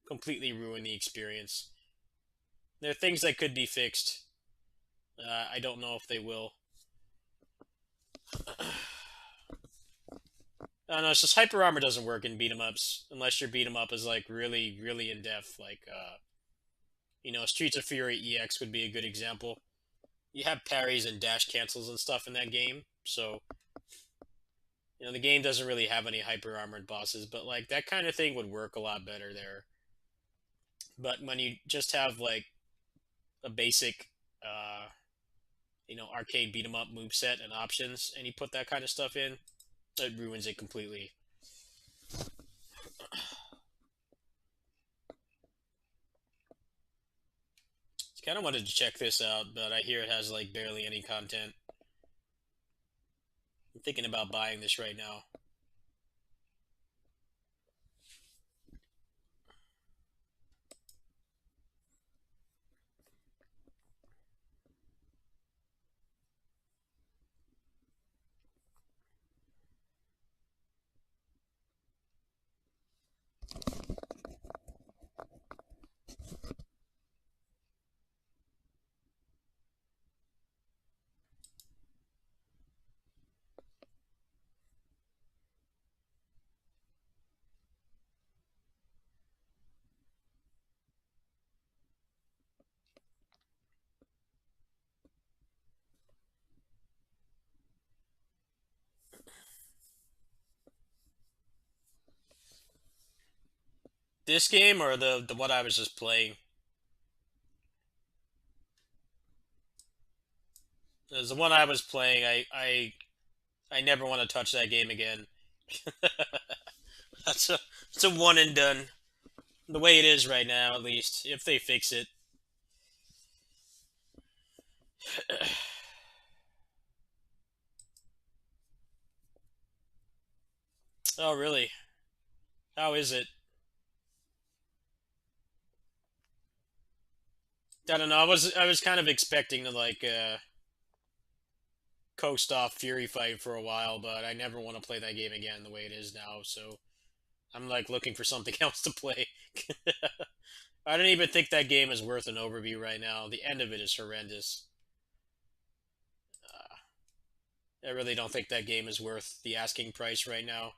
completely ruin the experience. There are things that could be fixed. I don't know if they will. I don't know, it's just hyper armor doesn't work in beat 'em ups unless your beat 'em up is like really, really in depth. Like, Streets of Fury EX would be a good example. You have parries and dash cancels and stuff in that game, so the game doesn't really have any hyper armored bosses. But like that kind of thing would work a lot better there. But when you just have like a basic, arcade beat 'em up move set and options, and you put that kind of stuff in, it ruins it completely. Kind of wanted to check this out, but I hear it has like barely any content. I'm thinking about buying this right now. This game or the what I was just playing? As the one I was playing, I never want to touch that game again. That's a it's a one and done. The way it is right now, at least, if they fix it. Oh, really? How is it? I don't know. I was kind of expecting to like coast off Fury Fight for a while, but I never want to play that game again the way it is now. So I'm like looking for something else to play. I don't even think that game is worth an overview right now. The end of it is horrendous. I really don't think that game is worth the asking price right now.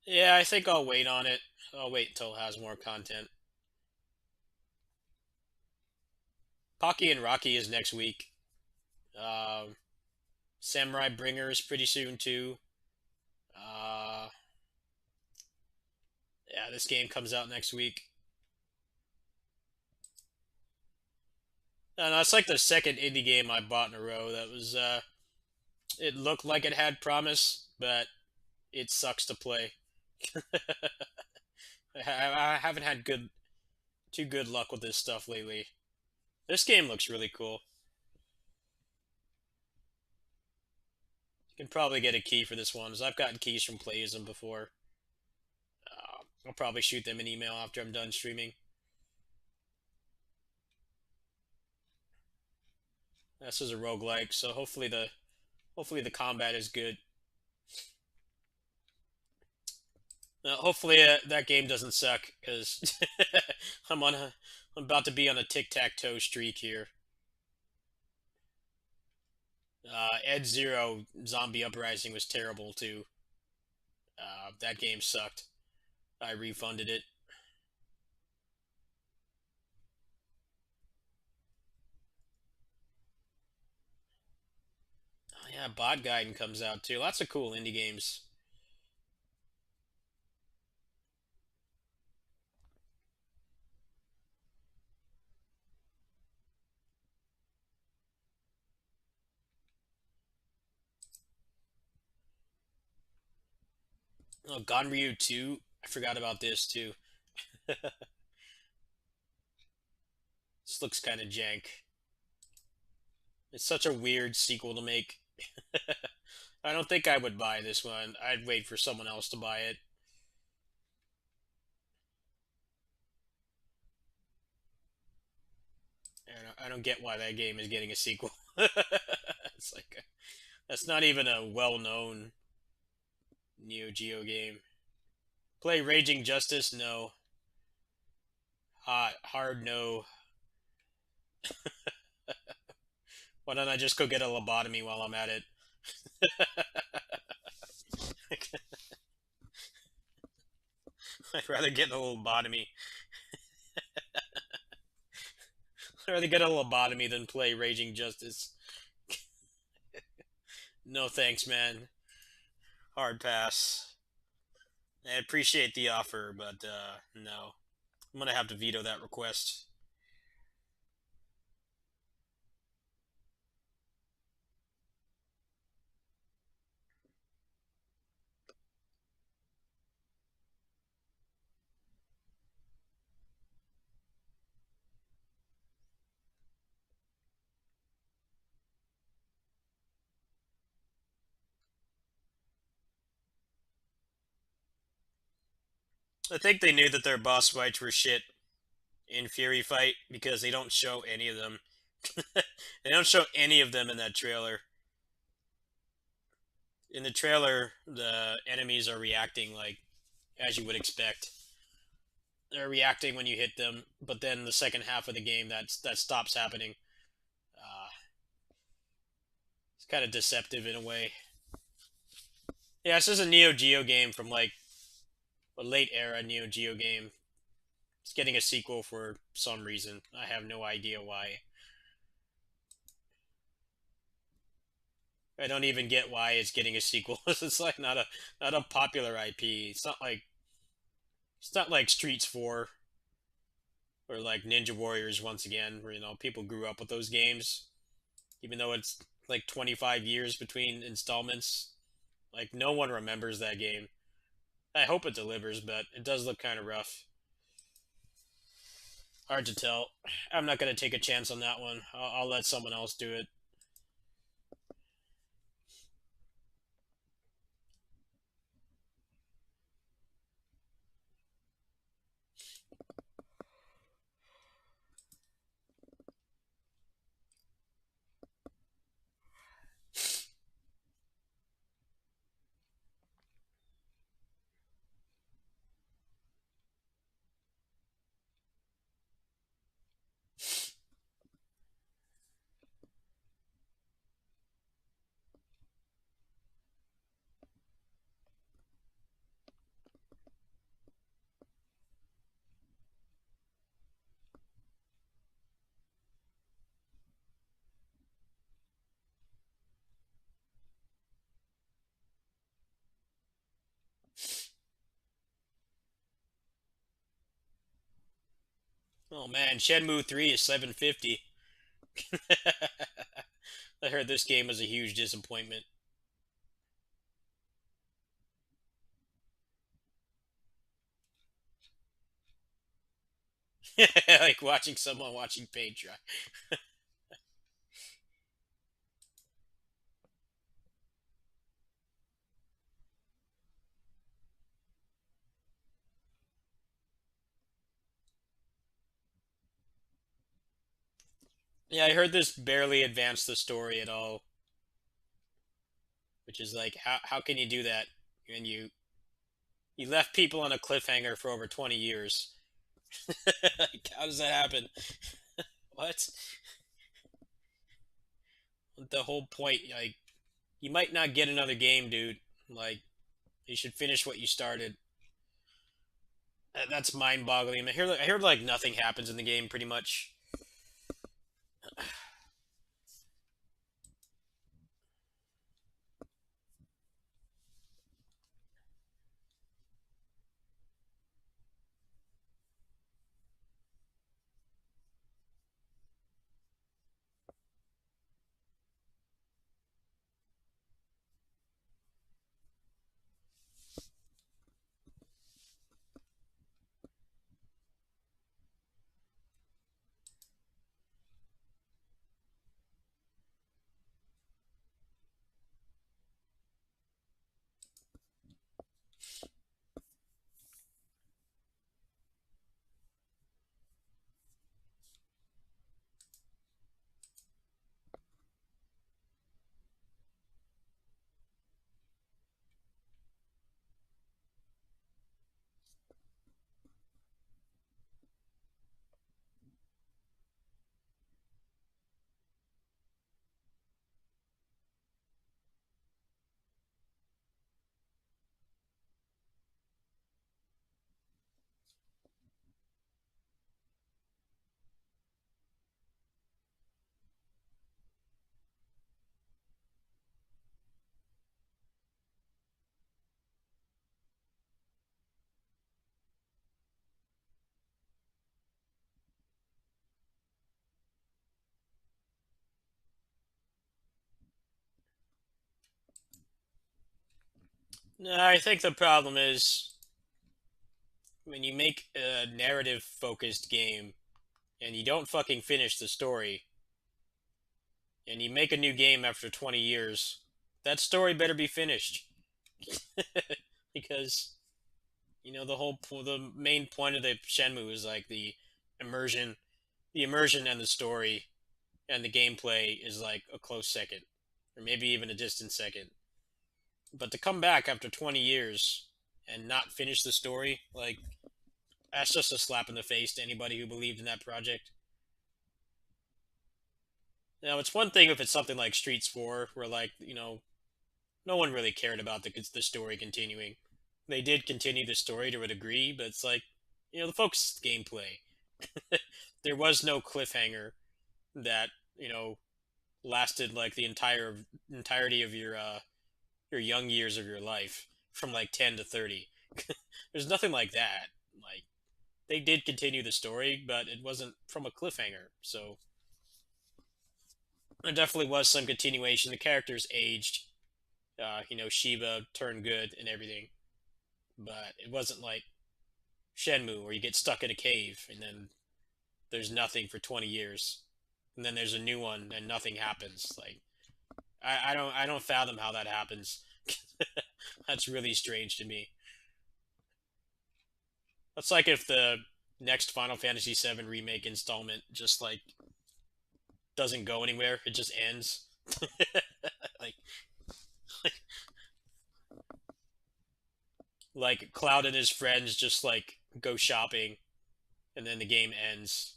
Yeah, I think I'll wait on it. I'll wait until it has more content. Pocky and Rocky is next week. Um, Samurai Bringers pretty soon too. Uh, yeah, this game comes out next week. No, it's like the second indie game I bought in a row that was. It looked like it had promise, but it sucks to play. I haven't had too good luck with this stuff lately. This game looks really cool. You can probably get a key for this one, as I've gotten keys from Playism before. I'll probably shoot them an email after I'm done streaming. This is a roguelike, so hopefully the combat is good. Hopefully that game doesn't suck, because I'm about to be on a tic-tac-toe streak here. Ed Zero Zombie Uprising was terrible too. That game sucked. I refunded it. Oh, yeah, Bot Gaiden comes out too. Lots of cool indie games. Oh, Ganryu 2. I forgot about this too. This looks kind of jank. It's such a weird sequel to make. I don't think I would buy this one. I'd wait for someone else to buy it. I don't get why that game is getting a sequel. It's like that's not even a well-known Neo Geo game. Play Raging Justice? No. Hot, hard no. Why don't I just go get a lobotomy while I'm at it? I'd rather get a lobotomy. I'd rather get a lobotomy than play Raging Justice. No thanks, man. Hard pass. I appreciate the offer, but no. I'm gonna have to veto that request. I think they knew that their boss fights were shit in Fury Fight because they don't show any of them. They don't show any of them in that trailer. In the trailer, the enemies are reacting like as you would expect. They're reacting when you hit them, but then the second half of the game, that stops happening. Uh, it's kind of deceptive in a way. Yeah, this is a Neo Geo game from like a late era Neo Geo game. It's getting a sequel for some reason. I have no idea why. I don't even get why it's getting a sequel. It's like not a popular IP. It's not like Streets 4 or like Ninja Warriors once again, where people grew up with those games, even though it's like 25 years between installments. Like no one remembers that game. I hope it delivers, but it does look kind of rough. Hard to tell. I'm not gonna take a chance on that one. I'll let someone else do it. Oh man, Shenmue 3 is 750. I heard this game was a huge disappointment. Like watching someone watching paint dry. Yeah, I heard this barely advanced the story at all, which is like how can you do that? And you left people on a cliffhanger for over 20 years. Like, how does that happen? What? the whole point. Like, you might not get another game, dude. Like, you should finish what you started. That's mind-boggling. I hear like nothing happens in the game, pretty much. No, I think the problem is when you make a narrative-focused game and you don't fucking finish the story, and you make a new game after 20 years, that story better be finished. Because the main point of the Shenmue is like immersion, the immersion and the story and the gameplay is like a close second, or maybe even a distant second. But to come back after 20 years and not finish the story, like, that's just a slap in the face to anybody who believed in that project. Now, it's one thing if it's something like Streets 4, where, like, no one really cared about the story continuing. They did continue the story to a degree, but it's like, the focus is gameplay. There was no cliffhanger that, lasted like the entirety of your young years of your life from like 10 to 30. There's nothing like that. Like, they did continue the story, but it wasn't from a cliffhanger. So there definitely was some continuation. The characters aged. Shiba turned good and everything, but it wasn't like Shenmue where you get stuck in a cave and then there's nothing for 20 years, and then there's a new one and nothing happens. Like, I don't fathom how that happens. That's really strange to me. That's like if the next Final Fantasy VII remake installment just like doesn't go anywhere; it just ends. like, like Cloud and his friends just like go shopping, and then the game ends,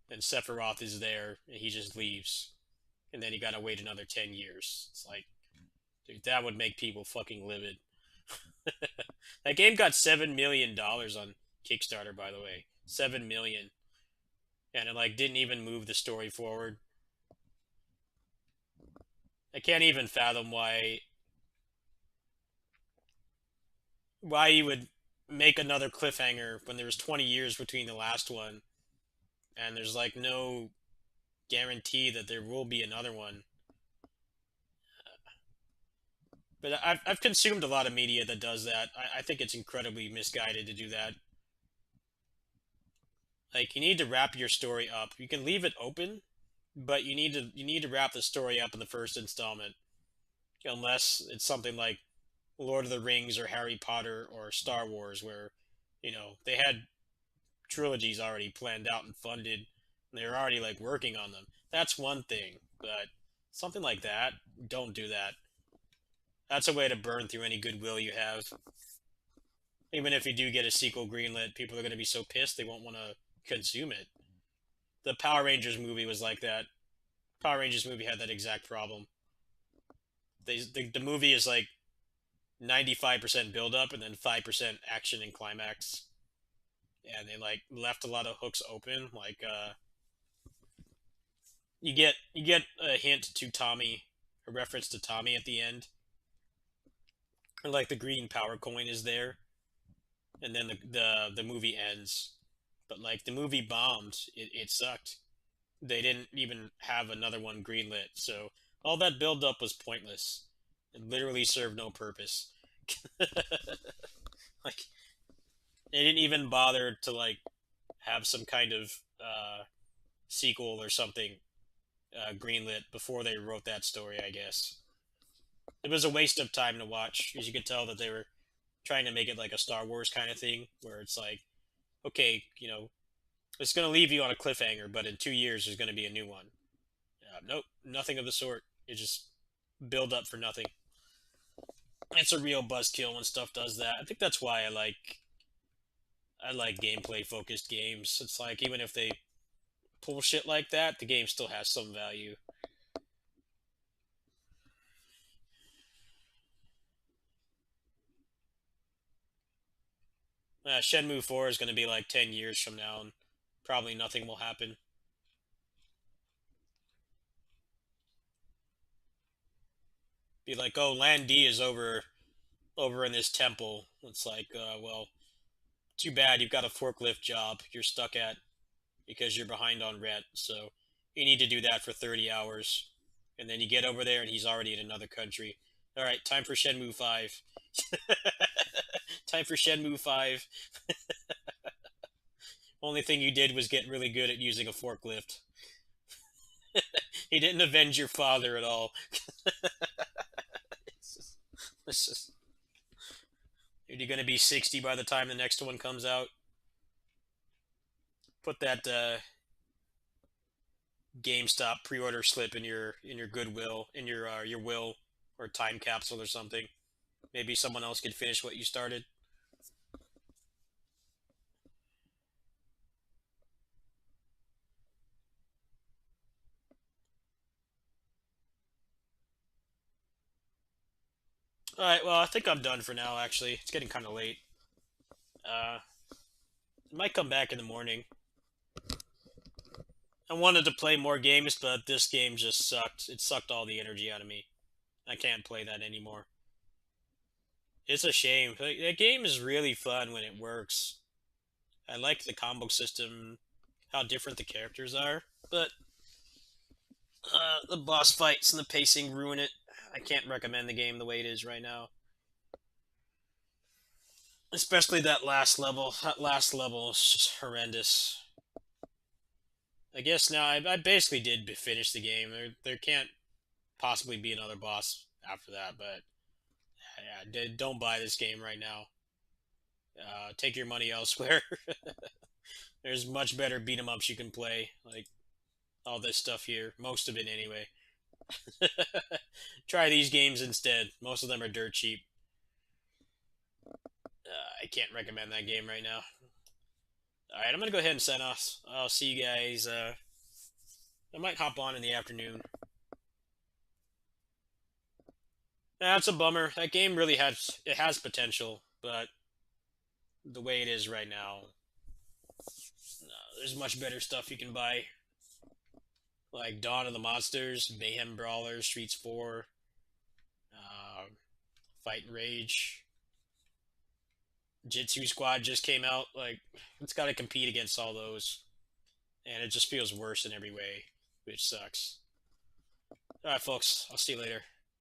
and Sephiroth is there, and he just leaves, and then you gotta wait another 10 years. It's like, dude, that would make people fucking livid. That game got $7 million on Kickstarter, by the way, 7 million, and it like didn't even move the story forward. I can't even fathom why you would make another cliffhanger when there was 20 years between the last one, and there's like no guarantee that there will be another one. But I've consumed a lot of media that does that. I think it's incredibly misguided to do that. Like, you need to wrap your story up. You can leave it open, but you need to wrap the story up in the first installment, unless it's something like Lord of the Rings or Harry Potter or Star Wars, where they had trilogies already planned out and funded, and they were already like working on them. That's one thing, but something like that, don't do that. That's a way to burn through any goodwill you have. Even if you do get a sequel greenlit, people are going to be so pissed they won't want to consume it. The Power Rangers movie was like that. Power Rangers movie had that exact problem. The movie is like 95% build up and then 5% action and climax. And they like left a lot of hooks open. Like you get a hint to Tommy, a reference to Tommy at the end. Or like the green power coin is there, and then the movie ends. But like the movie bombed. It sucked. They didn't even have another one greenlit, so all that build up was pointless. It literally served no purpose. Like they didn't even bother to like have some kind of sequel or something greenlit before they wrote that story. I guess it was a waste of time to watch, because you could tell that they were trying to make it like a Star Wars kind of thing, where it's like, okay, it's going to leave you on a cliffhanger, but in 2 years there's going to be a new one. Nope, nothing of the sort. It just build up for nothing. It's a real buzzkill when stuff does that. I think that's why I like gameplay focused games. It's like even if they pull shit like that, the game still has some value. Shenmue 4 is going to be like 10 years from now, and probably nothing will happen. Be like, oh, Land D is over in this temple. It's like, well, too bad you've got a forklift job you're stuck at because you're behind on rent. So you need to do that for 30 hours. And then you get over there and he's already in another country. All right, time for Shenmue 5. Time for Shenmue 5. Only thing you did was get really good at using a forklift. He didn't avenge your father at all. It's just, dude, you're gonna be 60 by the time the next one comes out. Put that GameStop pre-order slip in your Goodwill, in your will, or time capsule or something. Maybe someone else could finish what you started. All right, well, I think I'm done for now. Actually, it's getting kind of late. I might come back in the morning. I wanted to play more games, but this game just sucked. It sucked all the energy out of me. I can't play that anymore. It's a shame. Like, that game is really fun when it works. I like the combo system, how different the characters are, but the boss fights and the pacing ruin it. I can't recommend the game the way it is right now. Especially that last level. That last level is just horrendous. I guess now I basically did finish the game. There can't possibly be another boss after that, but yeah, don't buy this game right now. Take your money elsewhere. There's much better beat 'em ups you can play, like all this stuff here. Most of it, anyway. Try these games instead. Most of them are dirt cheap. I can't recommend that game right now. Alright, I'm gonna go ahead and sign off. I'll see you guys. I might hop on in the afternoon. That's a bummer. That game really has potential, but the way it is right now, no, there's much better stuff you can buy. Like Dawn of the Monsters, Mayhem Brawler, Streets 4, Fight and Rage. Jitsu Squad just came out. Like, it's got to compete against all those. And it just feels worse in every way, which sucks. Alright, folks. I'll see you later.